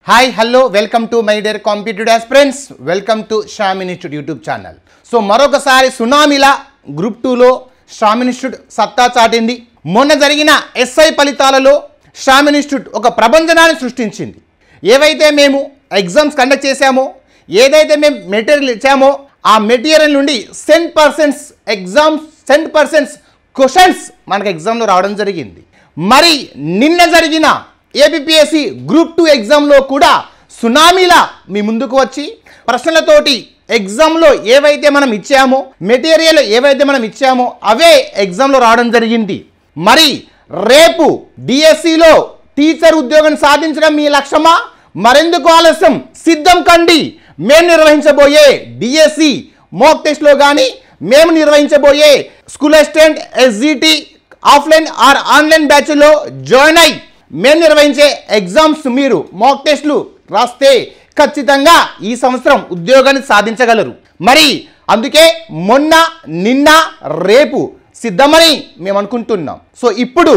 Hi hello welcome to my dear competitive aspirants, welcome to Shyam institute YouTube channel. So మరొకసారి సునామీలా group 2లో Shyam institute సత్తా చాటింది. మొన్న జరిగిన SI ఫలితాలలో శ్యామ్ ఇన్స్టిట్యూట్ ఒక ప్రపంచనాన్ని సృష్టించింది. ఏవైతే మేము ఎగ్జామ్స్ కండక్ట్ చేశామో, ఏదైతే మేము మెటీరియల్ ఇచ్చామో, ఆ మెటీరియల్ నుండి 100% ఎగ్జామ్స్ 100% క్వశ్చన్స్ మనకు ఎగ్జామ్లో రావడం జరిగింది. మరి నిన్న జరిగిన ఏపీఎస్సి గ్రూప్ 2 ఎగ్జామ్లో కూడా సునామీలా మీ ముందుకు వచ్చి ప్రశ్నలతోటి ఎగ్జామ్లో ఏవైతే మనం ఇచ్చామో, మెటీరియల్ ఏవైతే మనం ఇచ్చామో అవే ఎగ్జామ్లో రావడం జరిగింది. మరి రేపు డిఎస్సిలో టీచర్ ఉద్యోగం సాధించడం మీ లక్ష్యమా? మరెందుకు ఆలస్యం, సిద్ధం కండి. మేము నిర్వహించబోయే డిఎస్సి మోక్ టెస్ట్లో కానీ, మేము నిర్వహించబోయే school assistant SGT offline or online బ్యాచ్లో జాయిన్ అయ్యి మేము నిర్వహించే ఎగ్జామ్స్ మీరు మాక్ టెస్ట్లు రాస్తే ఖచ్చితంగా ఈ సంవత్సరం ఉద్యోగాన్ని సాధించగలరు. మరి అందుకే మొన్న నిన్న రేపు సిద్ధమని మేము అనుకుంటున్నాం. సో ఇప్పుడు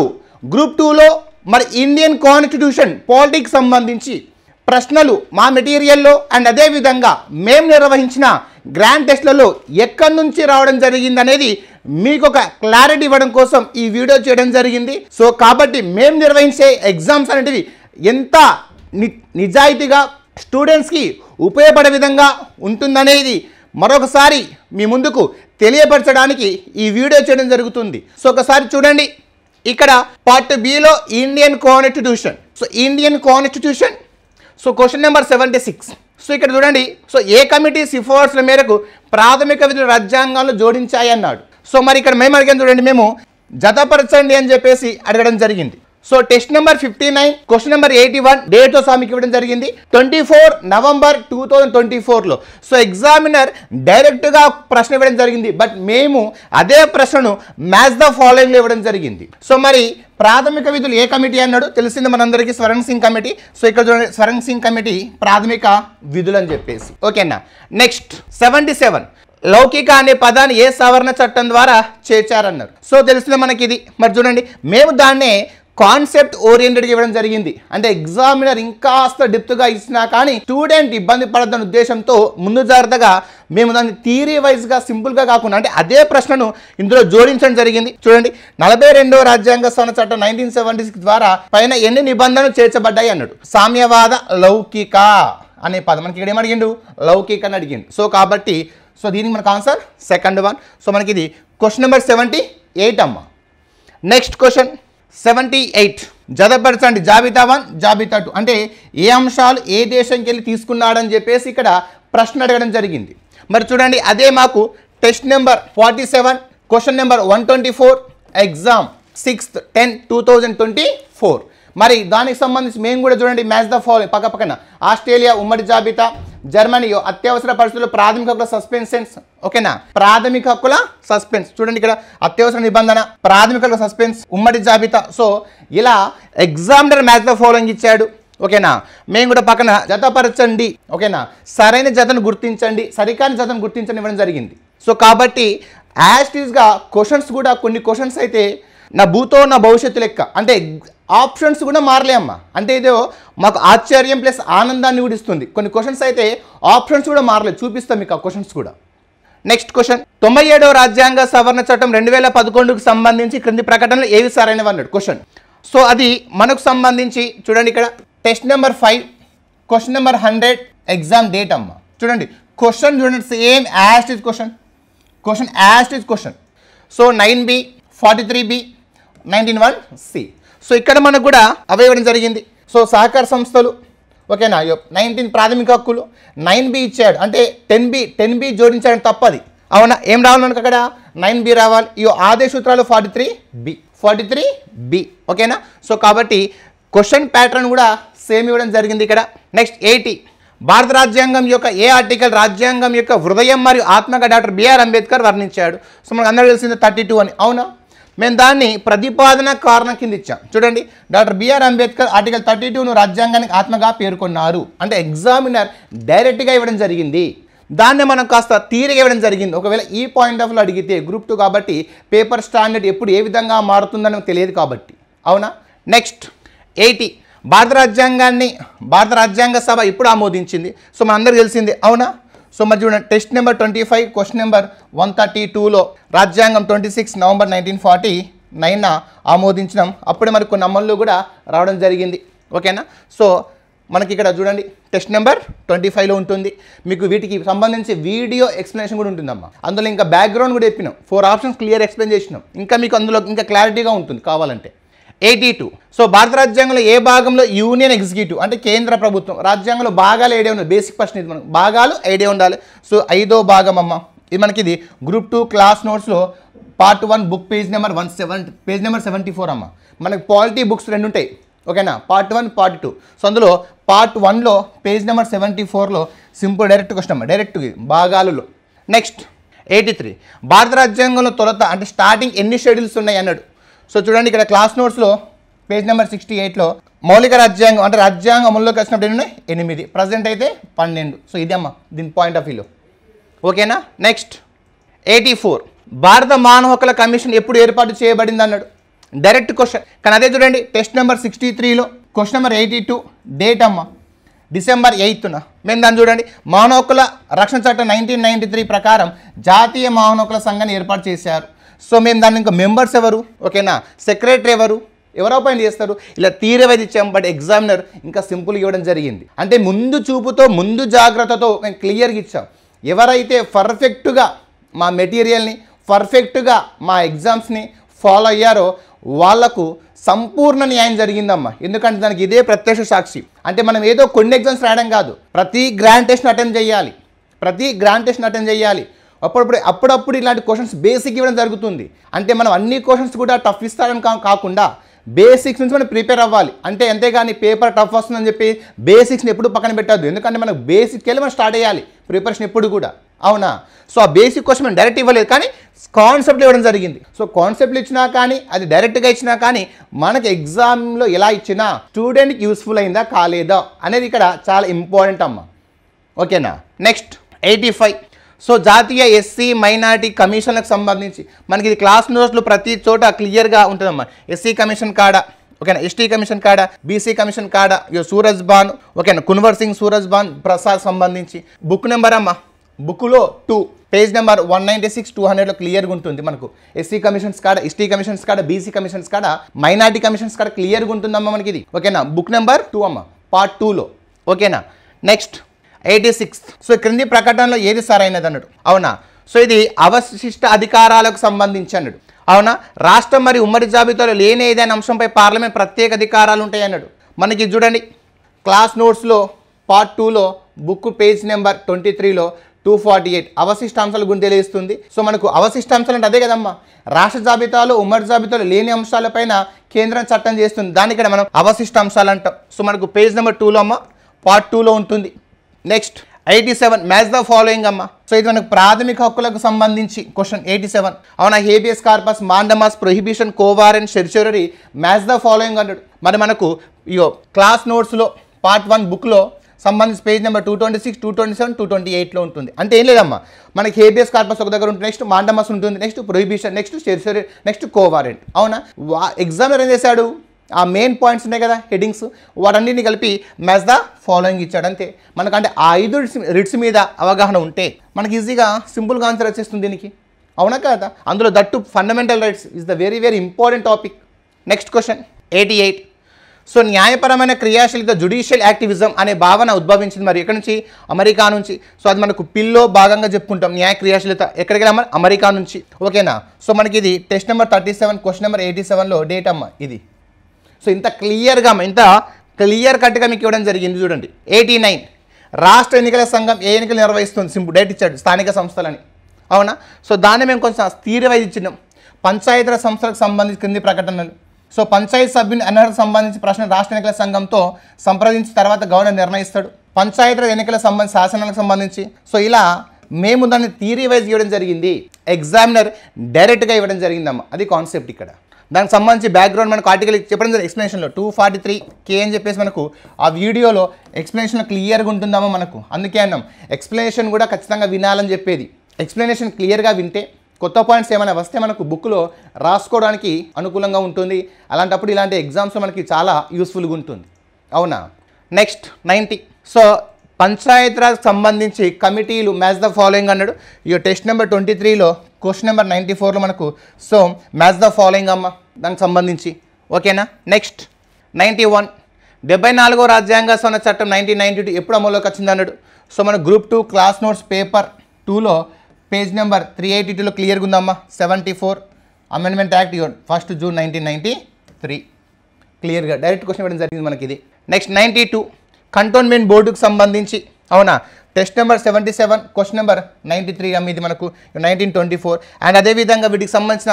గ్రూప్ 2లో మరి ఇండియన్ కాన్స్టిట్యూషన్ పాలిటిక్స్ సంబంధించి ప్రశ్నలు మా మెటీరియల్లో అండ్ అదేవిధంగా మేము నిర్వహించిన గ్రాండ్ టెస్ట్లలో ఎక్కడి నుంచి రావడం జరిగింది అనేది మీకు ఒక క్లారిటీ ఇవ్వడం కోసం ఈ వీడియో చేయడం జరిగింది. సో కాబట్టి మేము నిర్వహించే ఎగ్జామ్స్ అనేటివి ఎంత నిజాయితీగా స్టూడెంట్స్కి ఉపయోగపడే విధంగా ఉంటుందనేది మరొకసారి మీ ముందుకు తెలియపరచడానికి ఈ వీడియో చేయడం జరుగుతుంది. సో ఒకసారి చూడండి, ఇక్కడ part below Indian constitution. So Indian constitution, so question number 76. So ఇక్కడ చూడండి, సో ఏ కమిటీ సిఫార్సుల మేరకు ప్రాథమిక విధులు రాజ్యాంగంలో జోడించాయి అన్నాడు. సో మరి ఇక్కడ మేము అడిగాను చూడండి, మేము జతపరచండి అని చెప్పేసి అడగడం జరిగింది. So test number 59 question number 81 డేట్తో సామికి ఇవ్వడం జరిగింది 24 నవంబర్ 2024లో. సో ఎగ్జామినర్ డైరెక్ట్గా ప్రశ్న ఇవ్వడం జరిగింది, బట్ మేము అదే ప్రశ్నను మ్యాచ్ ద ఫాలోయింగ్లో ఇవ్వడం జరిగింది. సో మరి ప్రాథమిక విధులు ఏ కమిటీ అన్నాడు తెలిసింది మనందరికీ, స్వరణ్ సింగ్ కమిటీ. సో ఇక్కడ చూడండి, స్వరణ్ సింగ్ కమిటీ ప్రాథమిక విధులు అని చెప్పేసి. ఓకేనా. నెక్స్ట్ 77 లౌకిక అనే పదాన్ని ఏ సవరణ చట్టం ద్వారా చేర్చారన్నారు. సో తెలిసింది మనకి ఇది. మరి చూడండి, మేము దాన్నే కాన్సెప్ట్ ఓరియంటెడ్గా ఇవ్వడం జరిగింది. అంటే ఎగ్జామినర్ ఇంకాస్త డెప్త్గా ఇచ్చినా కానీ స్టూడెంట్ ఇబ్బంది పడద్దన్న ఉద్దేశంతో ముందు జాగ్రత్తగా మేము దాన్ని థియరీ వైజ్గా సింపుల్గా కాకుండా అంటే అదే ప్రశ్నను ఇందులో జోడించడం జరిగింది. చూడండి, 42వ రాజ్యాంగ సవరణ చట్టం 1976 ద్వారా పైన ఎన్ని నిబంధనలు చేర్చబడ్డాయి అన్నాడు. సామ్యవాద లౌకిక అనే పదం మనకి ఇక్కడ ఏమడిగిండు, లౌకిక అని అడిగిండు. సో కాబట్టి సో దీనికి మనకు ఆన్సర్ సెకండ్ వన్. సో మనకి ఇది క్వశ్చన్ నెంబర్ 78 అమ్మ. నెక్స్ట్ క్వశ్చన్ 78 జతపరచండి జాబితా 1 జాబితా 2 అంటే ఏ అంశాలు ఏ దేశంకి వెళ్ళి తీసుకున్నాడని చెప్పేసి ఇక్కడ ప్రశ్న అడగడం జరిగింది. మరి చూడండి, అదే మాకు test number 47 question number 124 exam 6/10/2024. మరి దానికి సంబంధించి మేము కూడా చూడండి మ్యాచ్ ద ఫాలోయింగ్ పక్కన ఆస్ట్రేలియా ఉమ్మడి జాబితా, జర్మనీ అత్యవసర పరిస్థితుల్లో ప్రాథమిక హక్కుల సస్పెన్షన్స్. ఓకేనా, ప్రాథమిక హక్కుల సస్పెన్స్. చూడండి ఇక్కడ అత్యవసర నిబంధన, ప్రాథమిక హక్కుల సస్పెన్స్, ఉమ్మడి జాబితా. సో ఇలా ఎగ్జామినర్ మ్యాచ్ ద ఫాలోయింగ్ ఇచ్చాడు. ఓకేనా, మేము కూడా పక్కన జతపరచండి. ఓకేనా, సరైన జతను గుర్తించండి, సరికాని జతను గుర్తించండి ఇవ్వడం జరిగింది. సో కాబట్టి యాజ్ టీజ్గా క్వశ్చన్స్ కూడా కొన్ని క్వశ్చన్స్ అయితే నా భూతో నా భవిష్యత్తు లెక్క, అంటే ఆప్షన్స్ కూడా మారలే అమ్మ. అంటే ఇదో మాకు ఆశ్చర్యం ప్లస్ ఆనందాన్ని కూడా ఇస్తుంది. కొన్ని క్వశ్చన్స్ అయితే ఆప్షన్స్ కూడా మారలేదు, చూపిస్తాం మీకు ఆ క్వశ్చన్స్ కూడా. నెక్స్ట్ క్వశ్చన్ 97వ రాజ్యాంగ సవరణ చట్టం 2011కు సంబంధించి క్రింది ప్రకటనలు ఏవి సరైనవి అన్నాడు క్వశ్చన్. సో అది మనకు సంబంధించి చూడండి, ఇక్కడ test number 5 question number 100 exam date అమ్మ. చూడండి క్వశ్చన్ చూడండి, same as is question as is question. So 9B 43B 19(1)C. So ఇక్కడ మనకు కూడా అవే ఇవ్వడం జరిగింది. సో సహకార సంస్థలు. ఓకేనా, 19 ప్రాథమిక హక్కులు 9B ఇచ్చాడు, అంటే 10B జోడించాడు తప్పది. అవునా, ఏం రావాలి మనకు అక్కడ 9B రావాలి. ఈ ఆదేశ సూత్రాలు 43B. ఓకేనా. సో కాబట్టి క్వశ్చన్ ప్యాటర్న్ కూడా సేమ్ ఇవ్వడం జరిగింది ఇక్కడ. నెక్స్ట్ 80 భారత రాజ్యాంగం యొక్క ఏ ఆర్టికల్ రాజ్యాంగం యొక్క హృదయం మరియు ఆత్మగా డాక్టర్ బిఆర్ అంబేద్కర్ వర్ణించాడు. సో మనకు అందరూ తెలిసింది 32 అని. అవునా, మేము దాన్ని ప్రతిపాదన కారణం కింద ఇచ్చాం. చూడండి, డాక్టర్ బిఆర్ అంబేద్కర్ ఆర్టికల్ 32ను రాజ్యాంగానికి ఆత్మగా పేర్కొన్నారు. అంటే ఎగ్జామినర్ డైరెక్ట్గా ఇవ్వడం జరిగింది, దాన్ని మనం కాస్త థియరీగా ఇవ్వడం జరిగింది. ఒకవేళ ఈ పాయింట్ ఆఫ్ వ్యూ అడిగితే గ్రూప్ 2 కాబట్టి పేపర్ స్టాండర్డ్ ఎప్పుడు ఏ విధంగా మారుతుందని తెలియదు కాబట్టి. అవునా. నెక్స్ట్ 80 భారత రాజ్యాంగ సభ ఇప్పుడు ఆమోదించింది. సో మనందరికీ తెలిసిందే, అవునా? సో మరి చూడండి, టెస్ట్ నెంబర్ 25 క్వశ్చన్ నెంబర్ 132లో రాజ్యాంగం 26 నవంబర్ 1949 ఆమోదించడం. అప్పుడే మరి కొన్ని అమల్లో కూడా రావడం జరిగింది. ఓకేనా? సో మనకి ఇక్కడ చూడండి టెస్ట్ నెంబర్ 25లో ఉంటుంది. మీకు వీటికి సంబంధించి వీడియో ఎక్స్ప్లెనేషన్ కూడా ఉంటుందమ్మా. అందులో ఇంకా బ్యాక్గ్రౌండ్ కూడా చెప్పినాం, 4 ఆప్షన్స్ క్లియర్ ఎక్స్ప్లెయిన్ చేసినాం. ఇంకా మీకు అందులో ఇంకా క్లారిటీగా ఉంటుంది కావాలంటే. 82. సో భారత రాజ్యాంగంలో ఏ భాగంలో యూనియన్ ఎగ్జిక్యూటివ్ అంటే కేంద్ర ప్రభుత్వం, రాజ్యాంగంలో భాగాలు ఐడియా ఉండాలి. బేసిక్ క్వశ్చన్ ఇది, మనకు భాగాలు ఐడియా ఉండాలి. సో 5వ భాగం అమ్మ, ఇది మనకి ఇది గ్రూప్ 2 క్లాస్ నోట్స్లో పార్ట్ 1 బుక్ పేజ్ నెంబర్ 74 అమ్మ. మనకి పాలిటీ బుక్స్ 2 ఉంటాయి. ఓకేనా? Part 1 part 2. సో అందులో పార్ట్ 1లో పేజ్ నెంబర్ 74లో సింపుల్ డైరెక్ట్ క్వశ్చన్ అమ్మ, డైరెక్ట్ భాగాలలో. నెక్స్ట్ 83. భారత రాజ్యాంగంలో తొలత అంటే స్టార్టింగ్ ఎన్ని షెడ్యూల్స్ ఉన్నాయి అన్నాడు. సో చూడండి ఇక్కడ క్లాస్ నోట్స్లో పేజ్ నెంబర్ 68లో మౌలిక రాజ్యాంగం అంటే రాజ్యాంగం అమల్లోకి వచ్చినప్పుడు ఎన్ని ఉన్నాయి? 8. ప్రజెంట్ అయితే 12. సో ఇది అమ్మ దీని పాయింట్ ఆఫ్ వ్యూలో. ఓకేనా? నెక్స్ట్ 84. భారత మానవ హక్కుల కమిషన్ ఎప్పుడు ఏర్పాటు చేయబడింది అన్నాడు. డైరెక్ట్ క్వశ్చన్, కానీ అదే చూడండి టెస్ట్ నెంబర్ 63లో క్వశ్చన్ నెంబర్ 82 డేట్ అమ్మ డిసెంబర్ 8న. మేము దాన్ని చూడండి, మానవ హక్కుల రక్షణ చట్టం 1993 ప్రకారం జాతీయ మానవ హక్కుల సంఘాన్ని ఏర్పాటు చేశారు. సో మేము దాన్ని ఇంకా మెంబర్స్ ఎవరు, ఓకేనా, సెక్రటరీ ఎవరు అపాయింట్ చేస్తారు, ఇలా తీరవేది ఇచ్చాం. బట్ ఎగ్జామినర్ ఇంకా సింపుల్గా ఇవ్వడం జరిగింది. అంటే ముందు చూపుతో ముందు జాగ్రత్తతో మేము క్లియర్గా ఇచ్చాం. ఎవరైతే పర్ఫెక్ట్గా మా మెటీరియల్ని పర్ఫెక్ట్గా మా ఎగ్జామ్స్ని ఫాలో అయ్యారో వాళ్లకు సంపూర్ణ న్యాయం జరిగిందమ్మా. ఎందుకంటే దానికి ఇదే ప్రత్యక్ష సాక్షి. అంటే మనం ఏదో కొన్ని ఎగ్జామ్స్ రాయడం కాదు, ప్రతి గ్రాండ్ టెస్ట్ని అటెంప్ట్ చేయాలి. అప్పుడప్పుడు ఇలాంటి క్వశ్చన్స్ బేసిక్ ఇవ్వడం జరుగుతుంది. అంటే మనం అన్ని క్వశ్చన్స్ కూడా టఫ్ ఇస్తారని కాకుండా బేసిక్స్ నుంచి మనం ప్రిపేర్ అవ్వాలి. అంటే అంతేగాని పేపర్ టఫ్ వస్తుందని చెప్పి బేసిక్స్ని ఎప్పుడు పక్కన పెట్టద్దు. ఎందుకంటే మనకు బేసిక్కి వెళ్ళి మనం స్టార్ట్ చేయాలి ప్రిపరేషన్ ఎప్పుడు కూడా, అవునా? సో ఆ బేసిక్ క్వశ్చన్ మనం డైరెక్ట్ ఇవ్వలేదు, కానీ కాన్సెప్ట్లు ఇవ్వడం జరిగింది. సో కాన్సెప్ట్లు ఇచ్చినా కానీ అది డైరెక్ట్గా ఇచ్చినా కానీ మనకి ఎగ్జామ్లో ఎలా ఇచ్చినా స్టూడెంట్కి యూస్ఫుల్ అయిందా కాలేదా అనేది ఇక్కడ చాలా ఇంపార్టెంట్ అమ్మ. ఓకేనా? నెక్స్ట్ 85. సో జాతీయ ఎస్సీ మైనారిటీ కమిషన్లకు సంబంధించి మనకి ఇది క్లాస్ నోట్స్లో ప్రతి చోట క్లియర్గా ఉంటుందమ్మా. ఎస్సీ కమిషన్ కాడ, ఓకేనా, ఎస్టీ కమిషన్ కాడ, బీసీ కమిషన్ కాడ, సూరజ్ బాన్, ఓకేనా, కున్వర్ సింగ్ సూరజ్ బాన్ ప్రసాద్ సంబంధించి బుక్ నెంబర్ అమ్మ, బుక్లో 2 పేజ్ నెంబర్ 196 200లో క్లియర్గా ఉంటుంది. మనకు ఎస్సీ కమిషన్స్ కాడ, ఎస్టీ కమిషన్స్ కాడ, బీసీ కమిషన్స్ కాడ, మైనారిటీ కమిషన్స్ కాడ క్లియర్గా ఉంటుందమ్మా మనకి ఇది. ఓకేనా? బుక్ నెంబర్ 2 అమ్మ, పార్ట్ 2లో. ఓకేనా? నెక్స్ట్ 86. సో క్రింది ప్రకటనలో ఏది సరైనది అన్నాడు. అవునా? సో ఇది అవశిష్ట అధికారాలకు సంబంధించి అన్నాడు. అవునా? రాష్ట్రం మరియు ఉమ్మడి జాబితాలో లేని ఏదైనా అంశంపై పార్లమెంట్ ప్రత్యేక అధికారాలు ఉంటాయి అన్నాడు. మనకి చూడండి క్లాస్ నోట్స్లో పార్ట్ 2లో బుక్ పేజ్ నెంబర్ 23లో 248 అవశిష్టాంశాల గురించి తెలియజేస్తుంది. సో మనకు అవశిష్టాంశాలు అంటే అదే కదమ్మా, రాష్ట్ర జాబితాలో ఉమ్మడి జాబితాలో లేని అంశాలపైన కేంద్రం చట్టం చేస్తుంది. దాని ఇక్కడ మనం అవశిష్టాంశాలు అంటాం. సో మనకు పేజ్ నెంబర్ 2లో అమ్మ, పార్ట్ 2లో ఉంటుంది. నెక్స్ట్ 87. మ్యాచ్ ద ఫాలోయింగ్ అమ్మ. సో ఇది మనకు ప్రాథమిక హక్కులకు సంబంధించి క్వశ్చన్ 87. అవునా? Habeas corpus, mandamus, prohibition, quo warranto, certiorari, match the following అన్నాడు. మరి మనకు ఇయో క్లాస్ నోట్స్లో పార్ట్ 1 బుక్లో సంబంధించి పేజ్ నెంబర్ 226 227 228లో ఉంటుంది. అంటే ఏం లేదమ్మా, మనకి హేబియస్ కార్పస్ ఒక దగ్గర ఉంటుంది, నెక్స్ట్ మాండమాస్ ఉంటుంది, next prohibition, next certiorari, next quo warranto. అవునా? ఎగ్జామినర్ ఏం చేశాడు, ఆ మెయిన్ పాయింట్స్ ఉన్నాయి కదా హెడ్డింగ్స్, వాటన్నిటిని కలిపి మ్యాచ్ ద ఫాలోయింగ్ ఇచ్చాడు. అంతే. మనకంటే ఆ 5 రిట్స్ మీద అవగాహన ఉంటే మనకి ఈజీగా సింపుల్గా ఆన్సర్ వచ్చేస్తుంది దీనికి. అవునా కదా? అందులో that fundamental rights is the very very important topic. Next question 88. So న్యాయపరమైన క్రియాశీలత జుడిషియల్ యాక్టివిజం అనే భావన ఉద్భవించింది మరి ఎక్కడి నుంచి? అమెరికా నుంచి. సో అది మనకు పిల్లో భాగంగా చెప్పుకుంటాం. న్యాయ క్రియాశీలత ఎక్కడికి వెళ్ళామా? అమెరికా నుంచి. ఓకేనా? సో మనకి ఇది టెస్ట్ నెంబర్ 37 క్వశ్చన్ నెంబర్ 87లో డేట్ అమ్మ ఇది. సో ఇంత క్లియర్ కట్గా మీకు ఇవ్వడం జరిగింది చూడండి. 89. రాష్ట్ర ఎన్నికల సంఘం ఏ ఎన్నికలు నిర్వహిస్తుంది? సింపుల్ డేట్ ఇచ్చాడు, స్థానిక సంస్థలని. అవునా? సో దాన్ని మేము కొంచెం స్థిరవైజ్ ఇచ్చినాం. పంచాయతీరాజ్ సంస్థలకు సంబంధించి క్రింది ప్రకటనలు. సో పంచాయతీ సభ్యుని అనర్హతకు సంబంధించి ప్రశ్న రాష్ట్ర ఎన్నికల సంఘంతో సంప్రదించిన తర్వాత గవర్నర్ నిర్ణయిస్తాడు. పంచాయతీరాజ్ ఎన్నికల శాసనాలకు సంబంధించి సో ఇలా మేము దాన్ని థియరీ వైజ్ ఇవ్వడం జరిగింది. ఎగ్జామినర్ డైరెక్ట్గా ఇవ్వడం జరిగిందమ్మా. అది కాన్సెప్ట్ ఇక్కడ. దానికి సంబంధించి బ్యాక్గ్రౌండ్ మనకు ఆర్టికల్ చెప్పడం జరిగింది ఎక్స్ప్లెనేషన్లో 243K అని చెప్పేసి మనకు ఆ వీడియోలో ఎక్స్ప్లెనేషన్లో క్లియర్గా ఉంటుందమ్మా మనకు. అందుకే అన్నాం ఎక్స్ప్లెనేషన్ కూడా ఖచ్చితంగా వినాలని చెప్పేది. ఎక్స్ప్లెనేషన్ క్లియర్గా వింటే కొత్త పాయింట్స్ ఏమైనా వస్తే మనకు బుక్లో రాసుకోవడానికి అనుకూలంగా ఉంటుంది. అలాంటప్పుడు ఇలాంటి ఎగ్జామ్స్లో మనకి చాలా యూస్ఫుల్గా ఉంటుంది. అవునా. నెక్స్ట్ 90. సో పంచాయతీరాజ్ సంబంధించి కమిటీలు మ్యాచ్ ద ఫాలోయింగ్ అన్నాడు. ఈ టెస్ట్ నెంబర్ 23లో క్వశ్చన్ నెంబర్ 94లో మనకు సో మ్యాచ్ ద ఫాలోయింగ్ అమ్మ దానికి సంబంధించి. ఓకేనా. నెక్స్ట్ 91. 74వ రాజ్యాంగ సవరణ చట్టం 1992 ఎప్పుడు అమల్లోకి వచ్చింది అన్నాడు. సో మన గ్రూప్ 2 క్లాస్ నోట్స్ పేపర్ 2లో పేజ్ నెంబర్ 382లో క్లియర్గా ఉందమ్మా. 74 అమెండ్మెంట్ యాక్ట్ 1 జూన్ 1993 క్లియర్గా డైరెక్ట్ క్వశ్చన్ ఇవ్వడం జరిగింది మనకి ఇది. నెక్స్ట్ 92 కంటోన్మెంట్ బోర్డుకు సంబంధించి అవునా. టెస్ట్ నెంబర్ 77 క్వశ్చన్ నెంబర్ 93 అమ్మ ఇది మనకు 1924. అండ్ అదేవిధంగా వీటికి సంబంధించిన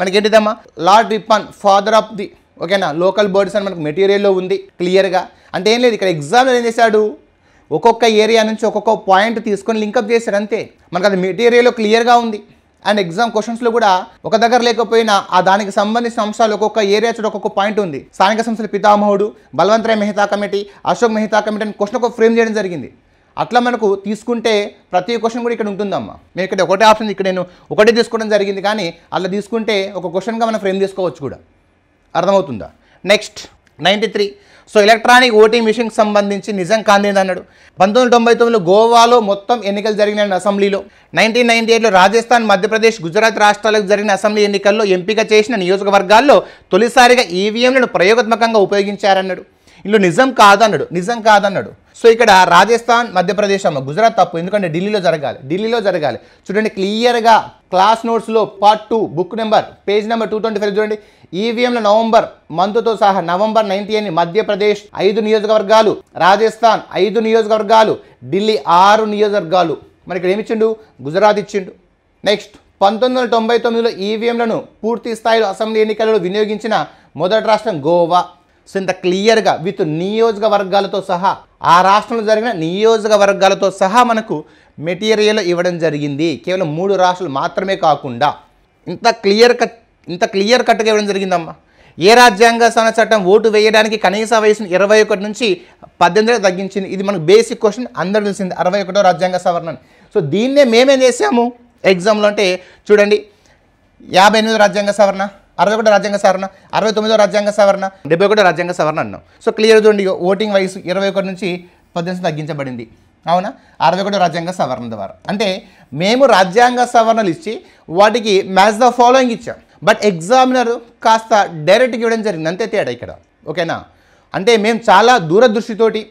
మనకి ఏంటిదమ్మా Lord Ripon father of the ఓకేనా లోకల్ బోర్డ్స్ అని మనకు మెటీరియల్లో ఉంది క్లియర్గా. అంటే ఏం లేదు ఇక్కడ ఎగ్జామ్లో ఏం చేశాడు ఒక్కొక్క ఏరియా నుంచి ఒక్కొక్క పాయింట్ తీసుకొని లింకప్ చేశాడు అంతే. మనకు అది మెటీరియల్లో క్లియర్గా ఉంది. అండ్ ఎగ్జామ్ క్వశ్చన్స్లో కూడా ఒక దగ్గర లేకపోయినా ఆ దానికి సంబంధించిన అంశాలు ఒక్కొక్క ఏరియా చూడ ఒక్కొక్క పాయింట్ ఉంది. స్థానిక సంస్థల పితామహుడు, బలవంతరాయ్ మెహతా కమిటీ, అశోక్ మెహతా కమిటీ అని క్వశ్చన్ ఒక ఫ్రేమ్ చేయడం జరిగింది. అట్లా మనకు తీసుకుంటే ప్రతి క్వశ్చన్ కూడా ఇక్కడ ఉంటుందమ్మా. మేము ఇక్కడ ఒకటే ఆప్షన్ ఇక్కడ నేను ఒకటే తీసుకోవడం జరిగింది కానీ అలా తీసుకుంటే ఒక క్వశ్చన్గా మనం ఫ్రేమ్ చేసుకోవచ్చు కూడా. అర్థమవుతుందా. నెక్స్ట్ 93. సో ఎలక్ట్రానిక్ ఓటింగ్ మిషన్కి సంబంధించి నిజం కాందేది అన్నాడు. 1999లో గోవాలో మొత్తం ఎన్నికలు జరిగిన అసెంబ్లీలో. 1998లో రాజస్థాన్, మధ్యప్రదేశ్, గుజరాత్ రాష్ట్రాలకు జరిగిన అసెంబ్లీ ఎన్నికల్లో ఎంపిక చేసిన నియోజకవర్గాల్లో తొలిసారిగా ఈవీఎంలను ప్రయోగాత్మకంగా ఉపయోగించారన్నాడు. ఇందులో నిజం కాదన్నాడు. సో ఇక్కడ రాజస్థాన్, మధ్యప్రదేశ్ అమ్మ, గుజరాత్ తప్పు ఎందుకంటే ఢిల్లీలో జరగాలి. చూడండి క్లియర్గా క్లాస్ నోట్స్లో part 2 book number page number 225 చూడండి. ఈవీఎంల నవంబర్ మంత్తో సహా నవంబర్ 98 మధ్యప్రదేశ్ 5 నియోజకవర్గాలు, రాజస్థాన్ 5 నియోజకవర్గాలు, ఢిల్లీ 6 నియోజకవర్గాలు. మరి ఇక్కడ ఏమి ఇచ్చిండు గుజరాత్ ఇచ్చిండు. నెక్స్ట్ 1999లో ఈవీఎంలను పూర్తి స్థాయిలో అసెంబ్లీ ఎన్నికలలో వినియోగించిన మొదటి రాష్ట్రం గోవా. సో ఇంత క్లియర్గా విత్ నియోజకవర్గాలతో సహా ఆ రాష్ట్రంలో జరిగిన నియోజకవర్గాలతో సహా మనకు మెటీరియల్ ఇవ్వడం జరిగింది. కేవలం 3 రాష్ట్రాలు మాత్రమే కాకుండా ఇంత క్లియర్ కట్గా ఇవ్వడం జరిగిందమ్మా. ఏ రాజ్యాంగ సవరణ చట్టం ఓటు వేయడానికి కనీస వయసును 21 నుంచి 18 తగ్గించింది. ఇది మనకు బేసిక్ క్వశ్చన్ అందరూ తెలిసింది 61వ రాజ్యాంగ సవరణ. సో దీన్నే మేమేం చేసాము ఎగ్జామ్లో అంటే చూడండి 58వ రాజ్యాంగ సవరణ, 61వ రాజ్యాంగ సవరణ, 69వ రాజ్యాంగ సవరణ, 71వ రాజ్యాంగ సవరణ అన్నాం. సో క్లియర్ చూడండి ఓటింగ్ వయసు 21 నుంచి 18 తగ్గించబడింది. అవునా 61వ రాజ్యాంగ సవరణ ద్వారా. అంటే మేము రాజ్యాంగ సవరణలు ఇచ్చి వాటికి మ్యాచ్ ద ఫాలోయింగ్ ఇచ్చాం. బట్ ఎగ్జామినర్ కాస్త డైరెక్ట్గా ఇవ్వడం జరిగింది అంతే తేడా ఇక్కడ. ఓకేనా. అంటే మేము చాలా దూరదృష్టితోటి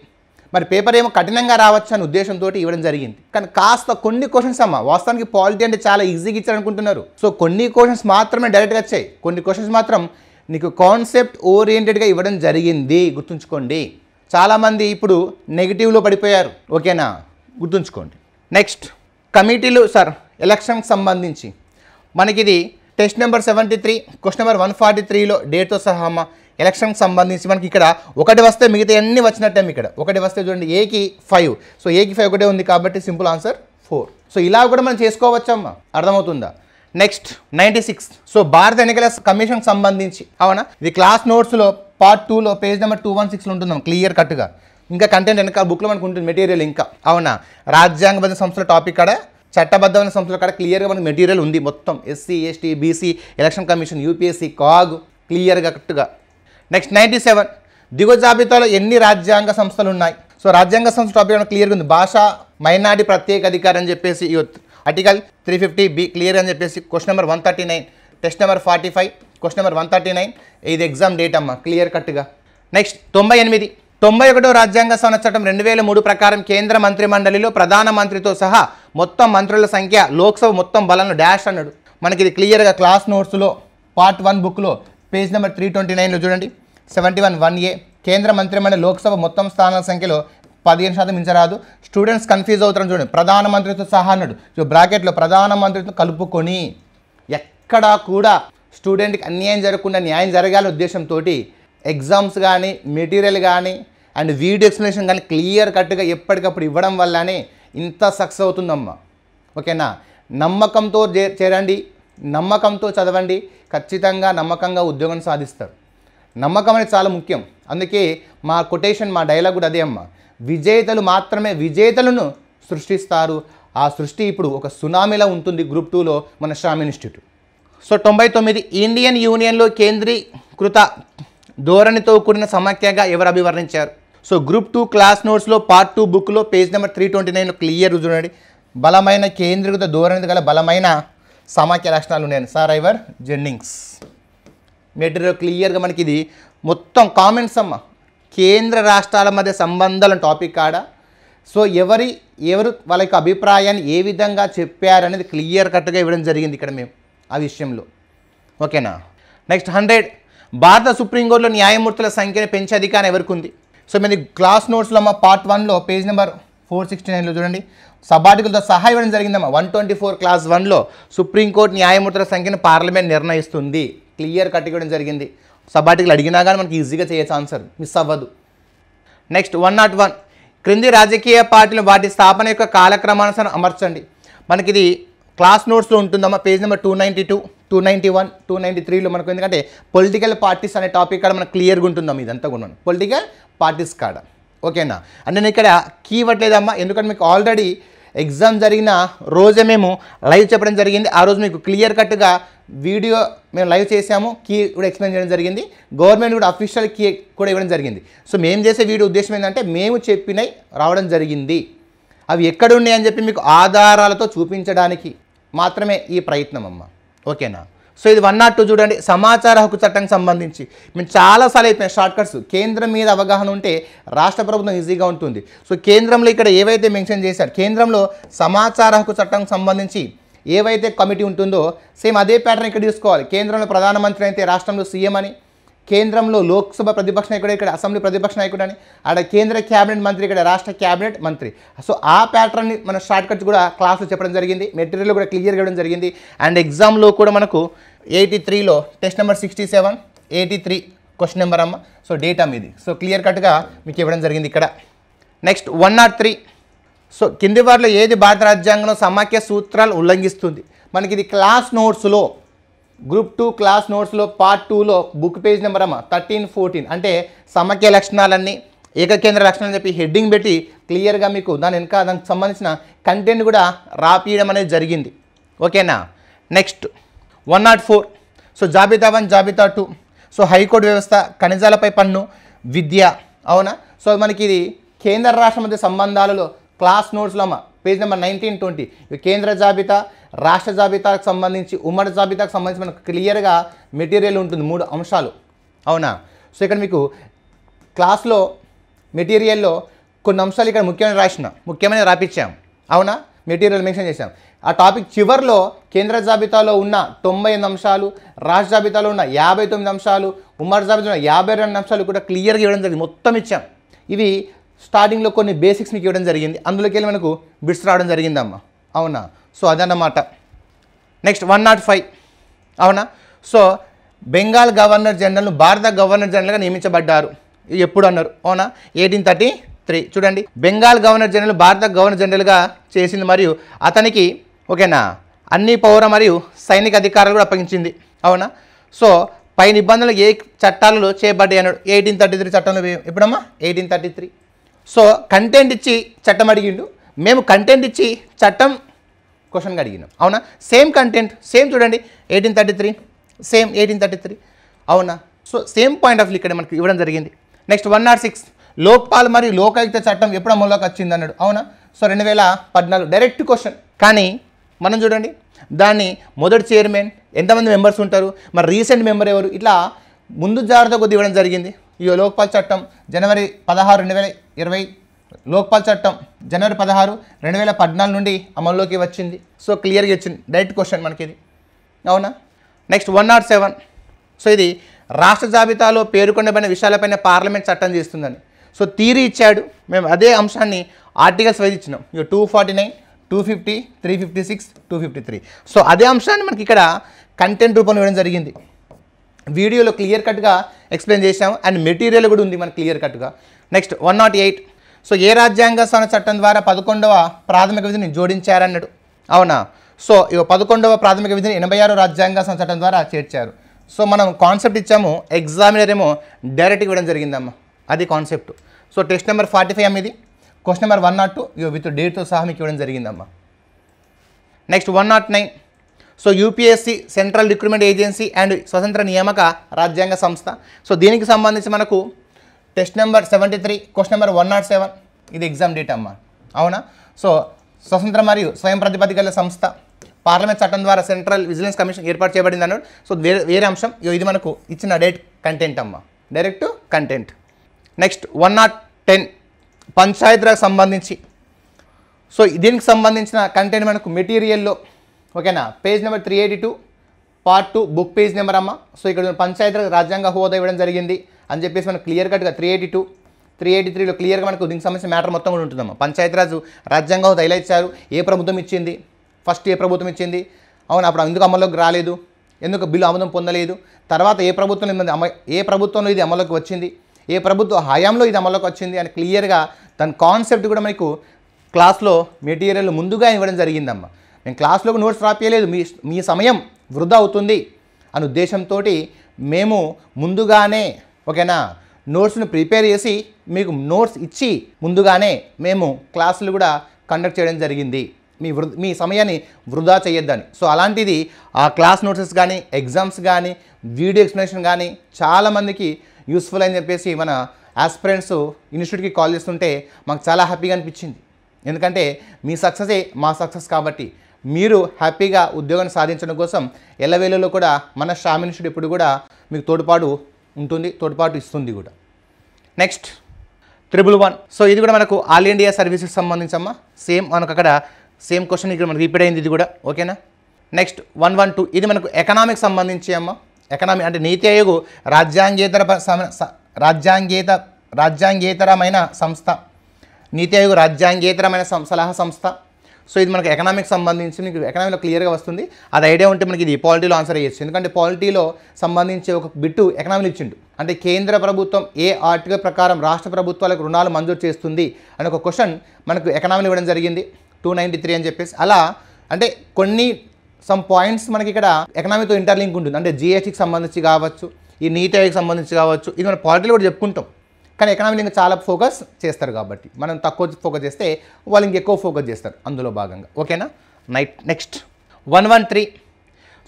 మరి పేపర్ ఏమో కఠినంగా రావచ్చు అనే ఉద్దేశంతో ఇవ్వడం జరిగింది. కానీ కాస్త కొన్ని క్వశ్చన్స్ అమ్మ వాస్తవానికి పాలిటీ అంటే చాలా ఈజీగా ఇచ్చారనుకుంటున్నారు. సో కొన్ని క్వశ్చన్స్ మాత్రమే డైరెక్ట్గా వచ్చాయి, కొన్ని క్వశ్చన్స్ మాత్రం నీకు కాన్సెప్ట్ ఓరియంటెడ్గా ఇవ్వడం జరిగింది. గుర్తుంచుకోండి. చాలామంది ఇప్పుడు నెగిటివ్లో పడిపోయారు. ఓకేనా గుర్తుంచుకోండి. నెక్స్ట్ కమిటీలు సార్ ఎలక్షన్కి సంబంధించి మనకి ఇది టెస్ట్ నెంబర్ 73 క్వశ్చన్ నెంబర్ 143లో డేట్తో సహా అమ్మ ఎలక్షన్కి సంబంధించి మనకి ఇక్కడ ఒకటి వస్తే మిగతా అన్నీ వచ్చినట్టే. ఇక్కడ ఒకటి వస్తే చూడండి ఏకి 5. సో ఏకి 5 ఒకటే ఉంది కాబట్టి సింపుల్ ఆన్సర్ 4. సో ఇలా కూడా మనం చేసుకోవచ్చమ్మా. అర్థమవుతుందా. నెక్స్ట్ 96. సో భారత ఎన్నికల కమిషన్కి సంబంధించి అవునా ఇది క్లాస్ నోట్స్లో పార్ట్ 2లో పేజ్ నెంబర్ 216లో ఉంటుందాం క్లియర్ కట్గా. ఇంకా కంటెంట్ వెనక బుక్లో మనకు ఉంటుంది మెటీరియల్. ఇంకా అవునా రాజ్యాంగబద్ధ సంస్థల టాపిక్ కాడ చట్టబద్ధమైన సంస్థల కాడ క్లియర్గా మనకు మెటీరియల్ ఉంది మొత్తం. SC, ST, BC, election commission, UPSC, CAG క్లియర్గా కరెక్ట్గా. నెక్స్ట్ 97. దిగువ జాబితాలో ఎన్ని రాజ్యాంగ సంస్థలు ఉన్నాయి. సో రాజ్యాంగ సంస్థ టాపిక్ క్లియర్గా ఉంది. భాషా మైనారిటీ ప్రత్యేక అధికారం అని చెప్పేసి ఆర్టికల్ 350B క్లియర్ అని చెప్పేసి question number 139 test number 45 question number 139 ఇది ఎగ్జామ్ డేట్ అమ్మ క్లియర్ కట్గా. నెక్స్ట్ 98. 91వ రాజ్యాంగ సవరణ చట్టం 2003 ప్రకారం కేంద్ర మంత్రి మండలిలో ప్రధానమంత్రితో సహా మొత్తం మంత్రుల సంఖ్య లోక్సభ మొత్తం బలంలో డాష్ అన్నాడు. మనకి ఇది క్లియర్గా క్లాస్ నోట్స్లో పార్ట్ 1 బుక్లో పేజ్ నెంబర్ 329లో చూడండి 71(1)A కేంద్ర మంత్రిమండలి లోక్సభ మొత్తం స్థానాల సంఖ్యలో 15% మించరాదు. స్టూడెంట్స్ కన్ఫ్యూజ్ అవుతారని చూడండి ప్రధానమంత్రితో సహా అన్నాడు. సో బ్రాకెట్లో ప్రధానమంత్రితో కలుపుకొని ఎక్కడా కూడా స్టూడెంట్కి అన్యాయం జరగకుండా న్యాయం జరగాలనే ఉద్దేశంతో ఎగ్జామ్స్ కానీ మెటీరియల్ కానీ అండ్ వీడియో ఎక్స్ప్లెనేషన్ కానీ క్లియర్ కట్గా ఎప్పటికప్పుడు ఇవ్వడం వల్లనే ఇంత సక్సెస్ అవుతుందమ్మా. ఓకేనా. నమ్మకంతో చేరండి, నమ్మకంతో చదవండి, ఖచ్చితంగా నమ్మకంగా ఉద్యోగం సాధిస్తారు. నమ్మకం అనేది చాలా ముఖ్యం. అందుకే మా కొటేషన్ మా డైలాగ్ కూడా అదే అమ్మ. విజేతలు మాత్రమే విజేతలను సృష్టిస్తారు. ఆ సృష్టి ఇప్పుడు ఒక సునామీలా ఉంటుంది గ్రూప్ 2లో మన శ్రామ్ ఇన్స్టిట్యూట్. సో 99. ఇండియన్ యూనియన్లో కేంద్రీకృత ధోరణితో కూడిన సమాఖ్యగా ఎవరు అభివర్ణించారు? సో గ్రూప్ 2 క్లాస్ నోట్స్లో పార్ట్ 2 బుక్లో పేజ్ నెంబర్ 329లో క్లియర్ చూడండి. బలమైన కేంద్రీకృత ధోరణి గల బలమైన సమాఖ్య లక్షణాలు ఉన్నాయని సార్ ఐవర్ జెన్నింగ్స్. మెటీరియల్ క్లియర్గా మనకి ఇది మొత్తం కామెంట్స్ అమ్మ. కేంద్ర రాష్ట్రాల మధ్య సంబంధాల టాపిక్ కాడ. సో ఎవరు వాళ్ళ యొక్క అభిప్రాయాన్ని ఏ విధంగా చెప్పారనేది క్లియర్ కట్గా ఇవ్వడం జరిగింది ఇక్కడ మేము ఆ విషయంలో. ఓకేనా. నెక్స్ట్ 100 భారత సుప్రీంకోర్టులో న్యాయమూర్తుల సంఖ్యను పెంచే అధికారం ఎవరికి ఉంది? సో మీరు క్లాస్ నోట్స్లో అమ్మ పార్ట్ 1లో పేజ్ నెంబర్ 469లో చూడండి సబార్టికల్తో సహా ఇవ్వడం జరిగిందమ్మా. 124 క్లాస్ 1లో సుప్రీంకోర్టు న్యాయమూర్తుల సంఖ్యను పార్లమెంట్ నిర్ణయిస్తుంది. క్లియర్ కట్ ఇవ్వడం జరిగింది. సబార్టికల్ అడిగినా కానీ మనకి ఈజీగా చేయొచ్చు, ఆన్సర్ మిస్ అవ్వదు. నెక్స్ట్ 101 క్రింది రాజకీయ పార్టీలు వాటి స్థాపన యొక్క కాలక్రమానుసారం అమర్చండి. మనకి ఇది క్లాస్ నోట్స్లో ఉంటుందమ్మా. పేజ్ నెంబర్ 292, 291, 293లో మనకు ఎందుకంటే పొలిటికల్ పార్టీస్ అనే టాపిక్ కాడ మనకు క్లియర్గా ఉంటుందమ్మా. ఇదంతా కూడా పొలిటికల్ పార్టీస్ కాడ. ఓకేనా. అంటే నేను ఇక్కడ కీ ఇవ్వట్లేదమ్మా, ఎందుకంటే మీకు ఆల్రెడీ ఎగ్జామ్ జరిగిన రోజే మేము లైవ్ చెప్పడం జరిగింది. ఆ రోజు మీకు క్లియర్ కట్గా వీడియో మేము లైవ్ చేసాము, కీ కూడా ఎక్స్ప్లెయిన్ చేయడం జరిగింది. గవర్నమెంట్ కూడా అఫీషియల్ కీ కూడా ఇవ్వడం జరిగింది. సో మేము చేసే వీడియో ఉద్దేశం ఏంటంటే మేము చెప్పినవి రావడం జరిగింది, అవి ఎక్కడ ఉన్నాయని చెప్పి మీకు ఆధారాలతో చూపించడానికి మాత్రమే ఈ ప్రయత్నం అమ్మ. ఓకేనా. సో ఇది 102 చూడండి సమాచార హక్కు చట్టానికి సంబంధించి మేము చాలాసార్లు అయిపోయినాయి షార్ట్కట్స్. కేంద్రం మీద అవగాహన ఉంటే రాష్ట్ర ప్రభుత్వం ఈజీగా ఉంటుంది. సో కేంద్రంలో ఇక్కడ ఏవైతే మెన్షన్ చేశారు, కేంద్రంలో సమాచార హక్కు చట్టానికి సంబంధించి ఏవైతే కమిటీ ఉంటుందో సేమ్ అదే ప్యాటర్న్ ఇక్కడ తీసుకోవాలి. కేంద్రంలో ప్రధానమంత్రి అయితే రాష్ట్రంలో సీఎం అని, కేంద్రంలో లోక్సభ ప్రతిపక్ష నాయకుడు ఇక్కడ అసెంబ్లీ ప్రతిపక్ష నాయకుడు అని, ఆడ కేంద్ర క్యాబినెట్ మంత్రి ఇక్కడ రాష్ట్ర క్యాబినెట్ మంత్రి. సో ఆ ప్యాటర్న్ని మన షార్ట్ కట్స్ కూడా క్లాస్లో చెప్పడం జరిగింది, మెటీరియల్ కూడా క్లియర్గా ఇవ్వడం జరిగింది. అండ్ ఎగ్జామ్లో కూడా మనకు 83లో టెస్ట్ నెంబర్ 67, 83 క్వశ్చన్ నెంబర్ అమ్మ. సో డేటా మీది. సో క్లియర్ కట్గా మీకు ఇవ్వడం జరిగింది ఇక్కడ. నెక్స్ట్ 103 సో కింది వారిలో ఏది భారత రాజ్యాంగంలో సమాఖ్య సూత్రాలు ఉల్లంఘిస్తుంది? మనకి ఇది క్లాస్ నోట్స్లో గ్రూప్ 2 క్లాస్ నోట్స్లో పార్ట్ 2లో బుక్ పేజ్ నెంబర్ అమ్మ 13, 14 అంటే సమాఖ్య లక్షణాలన్నీ ఏకకేంద్ర లక్షణాలు చెప్పి హెడ్డింగ్ పెట్టి క్లియర్గా మీకు దానికి సంబంధించిన కంటెంట్ కూడా రాపియడం అనేది జరిగింది. ఓకేనా. నెక్స్ట్ 104 సో జాబితా 1, జాబితా 2 సో హైకోర్టు వ్యవస్థ, ఖనిజాలపై పన్ను, విద్య. అవునా. సో మనకి ఇది కేంద్ర రాష్ట్ర మధ్య సంబంధాలలో క్లాస్ నోట్స్లో అమ్మ పేజ్ నెంబర్ 19, 20 కేంద్ర జాబితా, రాష్ట్ర జాబితాకు సంబంధించి ఉమ్మడి జాబితాకు సంబంధించి మనకు క్లియర్గా మెటీరియల్ ఉంటుంది 3 అంశాలు. అవునా. సో ఇక్కడ మీకు క్లాస్లో మెటీరియల్లో కొన్ని అంశాలు ఇక్కడ ముఖ్యమైన రాపిచ్చాం. అవునా. మెటీరియల్ మెన్షన్ చేశాం. ఆ టాపిక్ చివరిలో కేంద్ర జాబితాలో ఉన్న 98 అంశాలు, రాష్ట్ర జాబితాలో ఉన్న 59 అంశాలు, ఉమ్మడి జాబితాలో ఉన్న 52 అంశాలు కూడా క్లియర్గా ఇవ్వడం జరిగింది. మొత్తం ఇచ్చాం. ఇవి స్టార్టింగ్లో కొన్ని బేసిక్స్ మీకు ఇవ్వడం జరిగింది, అందులోకి వెళ్ళి మనకు బిట్స్ రావడం జరిగిందమ్మా. అవునా. సో అదన్నమాట. నెక్స్ట్ 105 అవునా. సో బెంగాల్ గవర్నర్ జనరల్ను భారత గవర్నర్ జనరల్గా నియమించబడ్డారు. ఇది ఎప్పుడు అన్నారు? అవునా 1833 చూడండి. బెంగాల్ గవర్నర్ జనరల్ భారత గవర్నర్ జనరల్గా చేసింది మరియు అతనికి ఓకేనా అన్ని పౌర మరియు సైనిక అధికారాలు కూడా అప్పగించింది. అవునా. సో పై నిబంధనలు ఏ చట్టాలలో చేయబడ్డాయి అన్నాడు? 1833 చట్టంలో. ఎప్పుడమ్మా? 1833. సో కంటెంట్ ఇచ్చి చట్టం అడిగిండు, మేము కంటెంట్ ఇచ్చి చట్టం క్వశ్చన్గా అడిగినాం. అవునా. సేమ్ కంటెంట్ సేమ్ చూడండి 1833 సేమ్ 1833. అవునా. So same point of view ఇక్కడ మనకి ఇవ్వడం జరిగింది. నెక్స్ట్ 106 లోక్పాల్ మరియు లోకాయుక్త చట్టం ఎప్పుడు అమల్లోకి వచ్చింది అన్నాడు? అవునా. So 2014 direct question. కానీ మనం చూడండి దాన్ని మొదటి చైర్మన్, ఎంతమంది మెంబర్స్ ఉంటారు, మరి రీసెంట్ మెంబర్ ఎవరు, ఇట్లా ముందు జాగ్రత్త కొద్ది ఇవ్వడం జరిగింది. ఈ లోక్పాల్ చట్టం జనవరి 16, 2020, లోక్పాల్ చట్టం జనవరి 16, 2014 నుండి అమల్లోకి వచ్చింది. సో క్లియర్గా వచ్చింది డైరెక్ట్ క్వశ్చన్ మనకి ఇది. అవునా. నెక్స్ట్ 107 సో ఇది రాష్ట్ర జాబితాలో పేర్కొనబడిన విషయాలపైన పార్లమెంట్ చట్టం చేస్తుందని. సో థియరీ ఇచ్చాడు, మేము అదే అంశాన్ని ఆర్టికల్స్ వైజ్ ఇచ్చినాం. 249, 250, 356, 253. సో అదే అంశాన్ని మనకి ఇక్కడ కంటెంట్ రూపంలో ఇవ్వడం జరిగింది. వీడియోలో క్లియర్ కట్గా ఎక్స్ప్లెయిన్ చేసాము అండ్ మెటీరియల్ కూడా ఉంది మనకి క్లియర్ కట్గా. నెక్స్ట్ 108 సో ఏ రాజ్యాంగ సవరణ చట్టం ద్వారా 11వ ప్రాథమిక విధిని జోడించారన్నాడు? అవునా. సో 11వ ప్రాథమిక విధిని 86వ రాజ్యాంగ సవరణ చట్టం ద్వారా చేర్చారు. సో మనం కాన్సెప్ట్ ఇచ్చాము, ఎగ్జామినర్ ఏమో డైరెక్ట్ ఇవ్వడం జరిగిందమ్మా, అది కాన్సెప్ట్. సో టెస్ట్ నెంబర్ 45 ఇది, క్వశ్చన్ నెంబర్ 102 విత్ డేట్తో సహా మీకు ఇవ్వడం జరిగిందమ్మా. Next 109 so UPSC central recruitment agency and స్వతంత్ర నియామక రాజ్యాంగ సంస్థ. సో దీనికి సంబంధించి మనకు టెస్ట్ నెంబర్ 73, క్వశ్చన్ నెంబర్ 107 ఇది ఎగ్జామ్ డేట్ అమ్మా. అవునా? సో స్వతంత్ర మరియు స్వయం ప్రతిపత్తి గల సంస్థ, పార్లమెంట్ చట్టం ద్వారా సెంట్రల్ విజిలెన్స్ కమిషన్ ఏర్పాటు చేయబడింది అన్నాడు. సో వేరే అంశం ఇది మనకు ఇచ్చిన డైరెక్ట్ కంటెంట్ అమ్మా, డైరెక్ట్ కంటెంట్. నెక్స్ట్ 110 పంచాయతీరాజ్ సంబంధించి. సో దీనికి సంబంధించిన కంటెంట్ మనకు మెటీరియల్లో ఓకేనా, page number 382 part 2 book page number అమ్మ. సో ఇక్కడ పంచాయతీరాజ్ రాజ్యాంగ హోదా ఇవ్వడం జరిగింది అని చెప్పేసి మనకు క్లియర్ కట్గా 382, 383లో క్లియర్గా మనకు దీనికి సంబంధించిన మ్యాటర్ మొత్తం కూడా ఉంటుందమ్మా. పంచాయతీరాజ్ రాజ్యాంగ హోదా ఇలా ఇచ్చారు, ఏ ప్రభుత్వం ఇచ్చింది, ఫస్ట్ ఏ ప్రభుత్వం ఇచ్చింది, అవును అప్పుడు ఎందుకు అమల్లోకి రాలేదు, ఎందుకు బిల్లు ఆమోదం పొందలేదు, తర్వాత ఏ ప్రభుత్వంలో ఇది అమల్లోకి వచ్చింది, ఏ ప్రభుత్వ హయాంలో ఇది అమల్లోకి వచ్చింది అని క్లియర్గా దాని కాన్సెప్ట్ కూడా మనకు క్లాస్లో మెటీరియల్ ముందుగా ఇవ్వడం జరిగిందమ్మా. నేను క్లాస్లోకి నోట్స్ రాపియలేదు, మీ సమయం వృధా అవుతుంది అనే ఉద్దేశంతో మేము ముందుగానే ఓకేనా నోట్స్ను ప్రిపేర్ చేసి మీకు నోట్స్ ఇచ్చి ముందుగానే మేము క్లాసులు కూడా కండక్ట్ చేయడం జరిగింది, మీ సమయాన్ని వృధా చేయొద్దని. సో అలాంటిది ఆ క్లాస్ నోట్సెస్ కానీ ఎగ్జామ్స్ కానీ వీడియో ఎక్స్ప్లెనేషన్ కానీ చాలామందికి యూస్ఫుల్ అని చెప్పేసి మన ఆస్పిరెంట్స్ ఇన్స్టిట్యూట్కి కాల్ చేస్తుంటే మాకు చాలా హ్యాపీగా అనిపించింది. ఎందుకంటే మీ సక్సెసే మా సక్సెస్ కాబట్టి మీరు హ్యాపీగా ఉద్యోగాన్ని సాధించడం కోసం ఎల్లవేళలో కూడా మన శ్యామ్ ఇన్స్టిట్యూట్ ఇప్పుడు కూడా మీకు తోడ్పాటు ఉంటుంది, తోడ్పాటు ఇస్తుంది కూడా. నెక్స్ట్ 111. సో ఇది కూడా మనకు ఆల్ ఇండియా సర్వీసెస్ సంబంధించమ్మా. సేమ్ మనకు అక్కడ సేమ్ క్వశ్చన్ ఇక్కడ మనకు రిపీట్ అయింది ఇది కూడా ఓకేనా. నెక్స్ట్ 112 ఇది మనకు ఎకనామిక్ సంబంధించి అమ్మ. ఎకనామిక్ అంటే నీతి ఆయోగ్ రాజ్యాంగేతరమైన సంస్థ, నీతి ఆయోగ్ రాజ్యాంగేతరమైన సలహా సంస్థ. సో ఇది మనకు ఎకనామిక్ సంబంధించి మీకు ఎకనామీలో క్లియర్గా వస్తుంది. అది ఐడియా ఉంటే మనకి ఇది పాలిటీలో ఆన్సర్ చేయొచ్చు. ఎందుకంటే పాలిటీలో సంబంధించి ఒక బిట్టు ఎకనామీలో ఇచ్చిండు. అంటే కేంద్ర ప్రభుత్వం ఏ ఆర్టికల్ ప్రకారం రాష్ట్ర ప్రభుత్వాలకు రుణాలు మంజూరు చేస్తుంది అని ఒక క్వశ్చన్ మనకు ఎకనామీలో ఇవ్వడం జరిగింది 293 అని చెప్పేసి. అలా అంటే కొన్ని సమ్ పాయింట్స్ మనకి ఇక్కడ ఎకనామీతో ఇంటర్లింక్ ఉంటుంది. అంటే జిఎస్టీకి సంబంధించి కావచ్చు, ఈ నీతి ఆయోగ్కి సంబంధించి కావచ్చు, ఇది మన పాలిటీలో కూడా చెప్పుకుంటాం. కానీ ఎకనామీలో ఇంకా చాలా ఫోకస్ చేస్తారు కాబట్టి మనం తక్కువ ఫోకస్ చేస్తే వాళ్ళు ఇంకెక్కువ ఫోకస్ చేస్తారు అందులో భాగంగా ఓకేనా. నెక్స్ట్ 113.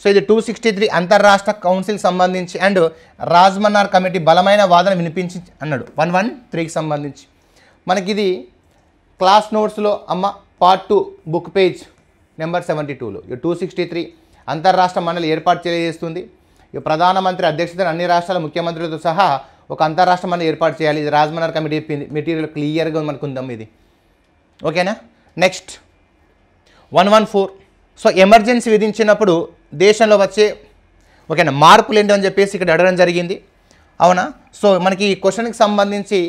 సో ఇది 263 అంతర్రాష్ట్ర కౌన్సిల్ సంబంధించి అండ్ రాజ్మన్నార్ కమిటీ బలమైన వాదన వినిపించి అన్నాడు 113కి సంబంధించి. మనకి ఇది క్లాస్ నోట్స్లో అమ్మ పార్ట్ 2 బుక్ పేజ్ నెంబర్ 72లో 263 అంతర్రాష్ట్ర మండలి ఏర్పాటు చేస్తుంది. ప్రధానమంత్రి అధ్యక్షతన అన్ని రాష్ట్రాల ముఖ్యమంత్రులతో సహా ఒక అంతర్రాష్ట్ర మండలి ఏర్పాటు చేయాలి. ఇది రాజ్మన్నార్ కమిటీ మెటీరియల్ క్లియర్గా మనకు ఉందాం ఇది ఓకేనా. నెక్స్ట్ 114. సో ఎమర్జెన్సీ విధించినప్పుడు దేశంలో వచ్చే ఓకేనా మార్పులు ఏంటి అని చెప్పేసి ఇక్కడ అడగడం జరిగింది అవునా. సో మనకి ఈ క్వశ్చన్కి సంబంధించి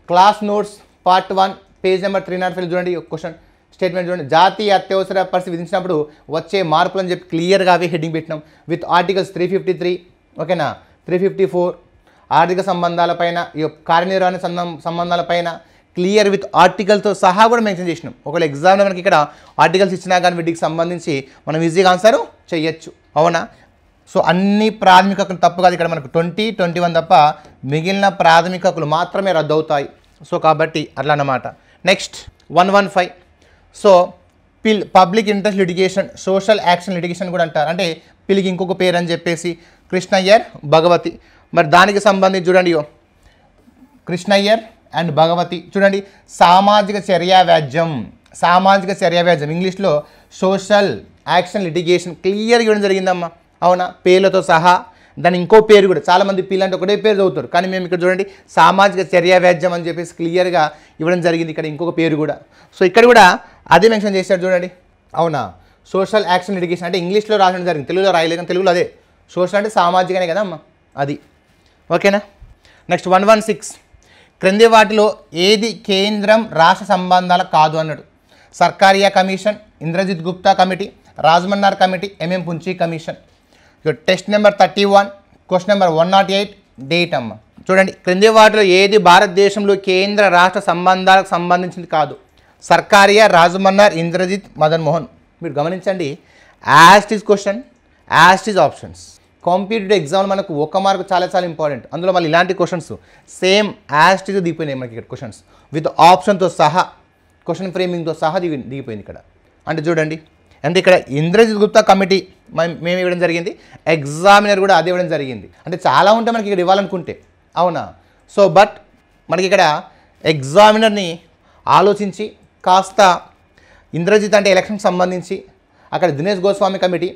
class notes part 1 page number 305 చూడండి. క్వశ్చన్ స్టేట్మెంట్ చూడండి. జాతీయ అత్యవసర పరిస్థితి విధించినప్పుడు వచ్చే మార్పులు అని చెప్పి క్లియర్గా అవి హెడ్డింగ్ పెట్టినాం. విత్ ఆర్టికల్స్ 353 ఓకేనా, 354 ఆర్థిక సంబంధాలపైన, ఈ కార్యనిర్వహణ సంబంధాలపైన క్లియర్ విత్ ఆర్టికల్తో సహా కూడా మెన్షన్ చేసినాం. ఒకవేళ ఎగ్జామ్లో మనకి ఇక్కడ ఆర్టికల్స్ ఇచ్చినా కానీ వీటికి సంబంధించి మనం ఈజీగా ఆన్సర్ చేయొచ్చు అవునా. సో అన్ని ప్రాథమిక హక్కులు తప్పు కాదు, ఇక్కడ మనకు 20, 21 తప్ప మిగిలిన ప్రాథమిక హక్కులు మాత్రమే రద్దు అవుతాయి. సో కాబట్టి అట్లా అన్నమాట. Next 115. So public interest litigation, social action litigation కూడా అంటారు. అంటే పిల్లికి ఇంకొక పేరు అని చెప్పేసి కృష్ణయ్యర్, భగవతి. మరి దానికి సంబంధించి చూడండి కృష్ణయ్యర్ అండ్ భగవతి చూడండి. సామాజిక చర్యా వ్యాజ్యం ఇంగ్లీష్లో సోషల్ యాక్షన్ లిటిగేషన్ క్లియర్గా ఇవ్వడం జరిగిందమ్మా అవునా, పేర్లతో సహా. దాని ఇంకో పేరు కూడా చాలామంది పిల్లలు అంటే ఒకటే పేరు చదువుతారు, కానీ మేము ఇక్కడ చూడండి సామాజిక చర్యా వ్యాజ్యం అని చెప్పేసి క్లియర్గా ఇవ్వడం జరిగింది. ఇక్కడ ఇంకొక పేరు కూడా, సో ఇక్కడ కూడా అదే మెన్షన్ చేశారు చూడండి అవునా. సోషల్ యాక్షన్ లిటిగేషన్ అంటే ఇంగ్లీష్లో రాయడం జరిగింది, తెలుగులో రాయలేదు, కానీ తెలుగులో అదే. సోషల్ అంటే సామాజికనే కదా అమ్మ అది ఓకేనా. నెక్స్ట్ 116. క్రింది వాటిలో ఏది కేంద్రం రాష్ట్ర సంబంధాల కాదు అన్నాడు. Sarkaria commission, Indrajit Gupta committee, Rajamannar committee, M M Punchhi commission. Test number 31 question number 108 date అమ్మ చూడండి. క్రింది వాటిలో ఏది భారతదేశంలో కేంద్ర రాష్ట్ర సంబంధాలకు సంబంధించింది కాదు. సర్కారియా, రాజ్మన్నార్, ఇంద్రజిత్, మదన్ మోహన్. మీరు గమనించండి, యాస్టీజ్ క్వశ్చన్, యాస్టీజ్ ఆప్షన్స్. కాంపిటేటివ్ ఎగ్జామ్ మనకు ఒక మార్కు చాలా చాలా ఇంపార్టెంట్. అందులో మళ్ళీ ఇలాంటి క్వశ్చన్స్ సేమ్ యాస్టీజ్ దిగిపోయినాయి మనకి ఇక్కడ క్వశ్చన్స్ విత్ ఆప్షన్తో సహా, క్వశ్చన్ ఫ్రేమింగ్తో సహా దిగిపోయింది ఇక్కడ. అంటే చూడండి అంటే ఇక్కడ ఇంద్రజిత్ గుప్తా కమిటీ మేము ఇవ్వడం జరిగింది, ఎగ్జామినర్ కూడా అది ఇవ్వడం జరిగింది. అంటే చాలా ఉంటాయి మనకి ఇక్కడ ఇవ్వాలనుకుంటే, అవునా? సో బట్ మనకి ఇక్కడ ఎగ్జామినర్ని ఆలోచించి కాస్త ఇంద్రజిత్ అంటే ఎలక్షన్కి సంబంధించి, అక్కడ దినేష్ గోస్వామి కమిటీ,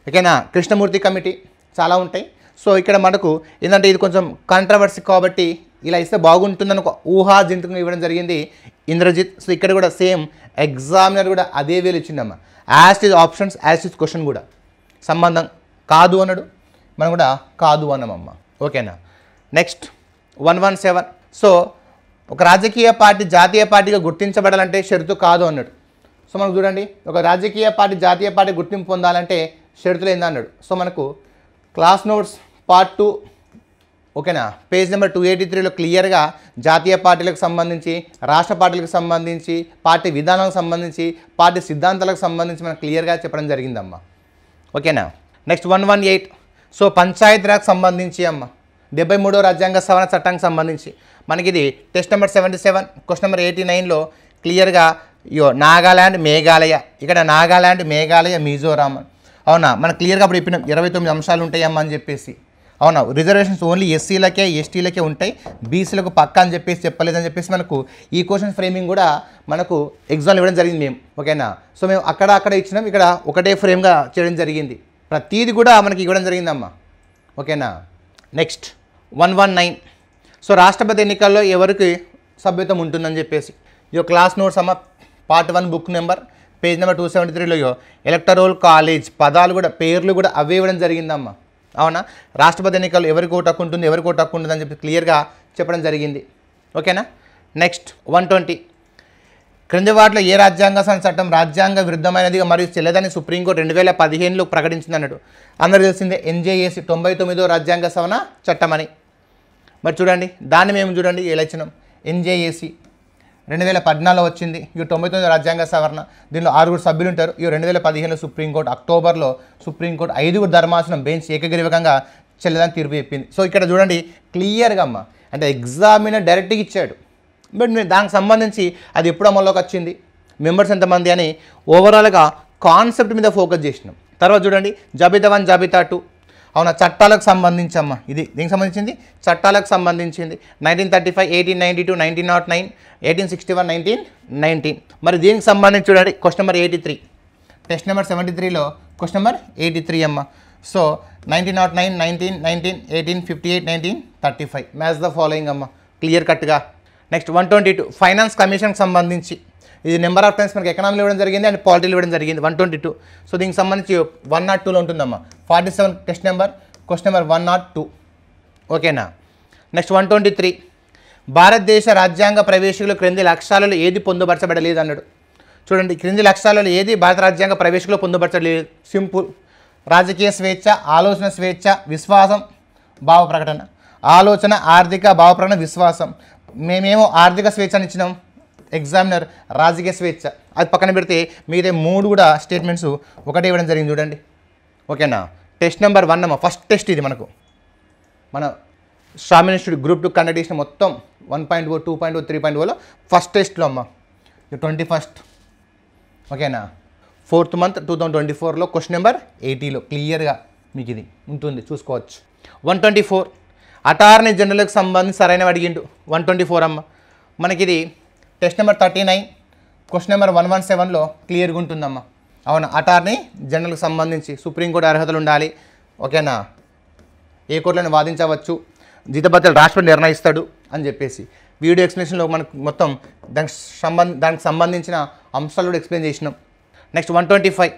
ఓకేనా, కృష్ణమూర్తి కమిటీ చాలా ఉంటాయి. సో ఇక్కడ మనకు ఏంటంటే ఇది కొంచెం కాంట్రవర్సీ కాబట్టి ఇలా ఇస్తే బాగుంటుందని ఒక ఊహాజనితంగా ఇవ్వడం జరిగింది ఇంద్రజిత్. సో ఇక్కడ కూడా సేమ్ ఎగ్జామినర్ కూడా అదే వేలు ఇచ్చిందమ్మా. As is options, as is question కూడా సంబంధం కాదు అన్నాడు, మనం కూడా కాదు అన్నామమ్మ. ఓకేనా. నెక్స్ట్ 117. సో ఒక రాజకీయ పార్టీ జాతీయ పార్టీగా గుర్తించబడాలంటే షరతు కాదు అన్నాడు. సో మనకు చూడండి, ఒక రాజకీయ పార్టీ జాతీయ పార్టీ గుర్తింపు పొందాలంటే షరతులు ఏందన్నాడు. సో మనకు క్లాస్ నోట్స్ పార్ట్ 2, ఓకేనా, పేజ్ నెంబర్ 283లో క్లియర్గా జాతీయ పార్టీలకు సంబంధించి, రాష్ట్ర పార్టీలకు సంబంధించి, పార్టీ విధానాలకు సంబంధించి, పార్టీ సిద్ధాంతాలకు సంబంధించి మనకు క్లియర్గా చెప్పడం జరిగిందమ్మా. ఓకేనా. నెక్స్ట్ 118. సో పంచాయతీరాజ్కి సంబంధించి అమ్మ 73వ రాజ్యాంగ సవరణ చట్టానికి సంబంధించి మనకి ఇది టెస్ట్ నెంబర్ 77, క్వశ్చన్ నెంబర్ 89లో క్లియర్గా నాగాల్యాండ్, మేఘాలయ, ఇక్కడ నాగాల్యాండ్, మేఘాలయ, మిజోరాం, అవునా, మనకు క్లియర్గా అప్పుడు చెప్పినాం 29 అంశాలు ఉంటాయమ్మా అని చెప్పేసి, అవునా. రిజర్వేషన్స్ ఓన్లీ ఎస్సీలకే, ఎస్టీలకే ఉంటాయి, బీసీలకు పక్క అని చెప్పేసి చెప్పలేదని చెప్పేసి మనకు ఈ క్వశ్చన్ ఫ్రేమింగ్ కూడా మనకు ఎగ్జామ్ ఇవ్వడం జరిగింది మేము. ఓకేనా. సో మేము అక్కడ ఇచ్చినాం, ఇక్కడ ఒకటే ఫ్రేమ్గా చేయడం జరిగింది, ప్రతీది కూడా మనకి ఇవ్వడం జరిగిందమ్మా. ఓకేనా. నెక్స్ట్ 119. సో రాష్ట్రపతి ఎన్నికల్లో ఎవరికి సభ్యత్వం ఉంటుందని చెప్పేసి ఈ క్లాస్ నోట్స్ అమ్మ part 1 book number page number 273లో ఎలక్టరల్ కాలేజ్ పదాలు కూడా, పేర్లు కూడా అవే ఇవ్వడం జరిగిందమ్మా. అవునా. రాష్ట్రపతి ఎన్నికల్లో ఎవరికి ఓటు హక్కు ఉంటుంది, ఎవరికి ఓటు హక్కు ఉంటుంది అని చెప్పి క్లియర్గా చెప్పడం జరిగింది. ఓకేనా. నెక్స్ట్ 120. క్రింది వాటిలో ఏ రాజ్యాంగ చట్టం రాజ్యాంగ విరుద్ధమైనదిగా మరియు చెల్లదని సుప్రీంకోర్టు 2015లో ప్రకటించింది అన్నాడు. అందరూ తెలిసిందే NJAC 99వ రాజ్యాంగ సవరణ చట్టం అని. మరి చూడండి దాన్ని మేము చూడండి ఎలా ఇచ్చినాం. NJAC 2014లో వచ్చింది, ఇవి 99వ రాజ్యాంగ సవరణ, దీనిలో 6 సభ్యులు ఉంటారు. ఇవి 2015లో సుప్రీంకోర్టు అక్టోబర్లో సుప్రీంకోర్టు 5 ధర్మాసనం బెంచ్ ఏకగ్రీవకంగా చెల్లదని తీర్పు చెప్పింది. సో ఇక్కడ చూడండి క్లియర్గా అమ్మ, అంటే ఎగ్జామినర్ డైరెక్ట్గా ఇచ్చాడు, బట్ దానికి సంబంధించి అది ఎప్పుడు అమల్లోకి వచ్చింది, మెంబర్స్ ఎంతమంది అని ఓవరాల్గా కాన్సెప్ట్ మీద ఫోకస్ చేసినాం. తర్వాత చూడండి జాబితా 1, జాబితా 2, అవునా, చట్టాలకు సంబంధించి అమ్మ, ఇది దీనికి సంబంధించింది చట్టాలకు సంబంధించింది 1935, 1892, 1909, 1861, 1919. మరి దీనికి సంబంధించి చూడండి క్వశ్చన్ నెంబర్ 83, టెస్ట్ నెంబర్ 73లో క్వశ్చన్ నెంబర్ 83 అమ్మ. సో 1909, 1919, 1858, 1935 మ్యాచ్ ద ఫాలోయింగ్ అమ్మ, క్లియర్ కట్గా. నెక్స్ట్ 122 ఫైనాన్స్ కమిషన్కి సంబంధించి ఇది నెంబర్ ఆఫ్ టైమ్స్ మనకి ఎకనామీలో ఇవ్వడం జరిగింది అండ్ పాలిటీలో ఇవ్వడం జరిగింది 122. సో దీనికి సంబంధించి 102లో ఉంటుందమ్మా. 47 టెస్ట్ నెంబర్ క్వశ్చన్ నెంబర్ 102. ఓకేనా. నెక్స్ట్ 123 భారతదేశ రాజ్యాంగ ప్రవేశికలు క్రింది లక్ష్యాలలో ఏది పొందుపరచబడలేదు అన్నాడు. చూడండి క్రింది లక్ష్యాలలో ఏది భారత రాజ్యాంగ ప్రవేశికలో పొందుపరచలేదు. సింపుల్, రాజకీయ స్వేచ్ఛ, ఆలోచన స్వేచ్ఛ, విశ్వాసం, భావ ప్రకటన. ఆలోచన, ఆర్థిక, భావ ప్రకటన, విశ్వాసం. మేమేమో ఆర్థిక స్వేచ్ఛని ఇచ్చినాం, ఎగ్జామినర్ రాజకీయ స్వేచ్ఛ. అది పక్కన పెడితే మిగతా 3 కూడా స్టేట్మెంట్స్ ఒకటే ఇవ్వడం జరిగింది చూడండి. ఓకేనా. టెస్ట్ నెంబర్ 1 అమ్మ, ఫస్ట్ టెస్ట్ ఇది మనకు, మన శ్రామ్ ఇన్స్టిట్యూట్ గ్రూప్ 2 కండక్ట్ చేసిన మొత్తం 1.0, 2.0, 3.0లో ఫస్ట్ టెస్ట్లో అమ్మ 21st. ఓకేనా. 4th month 2024లో క్వశ్చన్ నెంబర్ 80లో క్లియర్గా మీకు ఇది ఉంటుంది, చూసుకోవచ్చు. 124 అటార్నీ జనరల్కి సంబంధించి సరైనవి అడిగిండు. 124 అమ్మ మనకి ఇది టెస్ట్ నెంబర్ 39 క్వశ్చన్ నెంబర్ 117లో క్లియర్గా ఉంటుందమ్మా. అవునా, అటార్నీ జనరల్కి సంబంధించి సుప్రీంకోర్టు అర్హతలు ఉండాలి. ఓకేనా. ఏ కోర్టులను వాదించవచ్చు, జీతభత్యాలు రాష్ట్రపతి నిర్ణయిస్తాడు అని చెప్పేసి వీడియో ఎక్స్ప్లెనేషన్లో మనకు మొత్తం దానికి సంబంధించిన అంశాలు కూడా ఎక్స్ప్లెయిన్ చేసినాం. నెక్స్ట్ 125.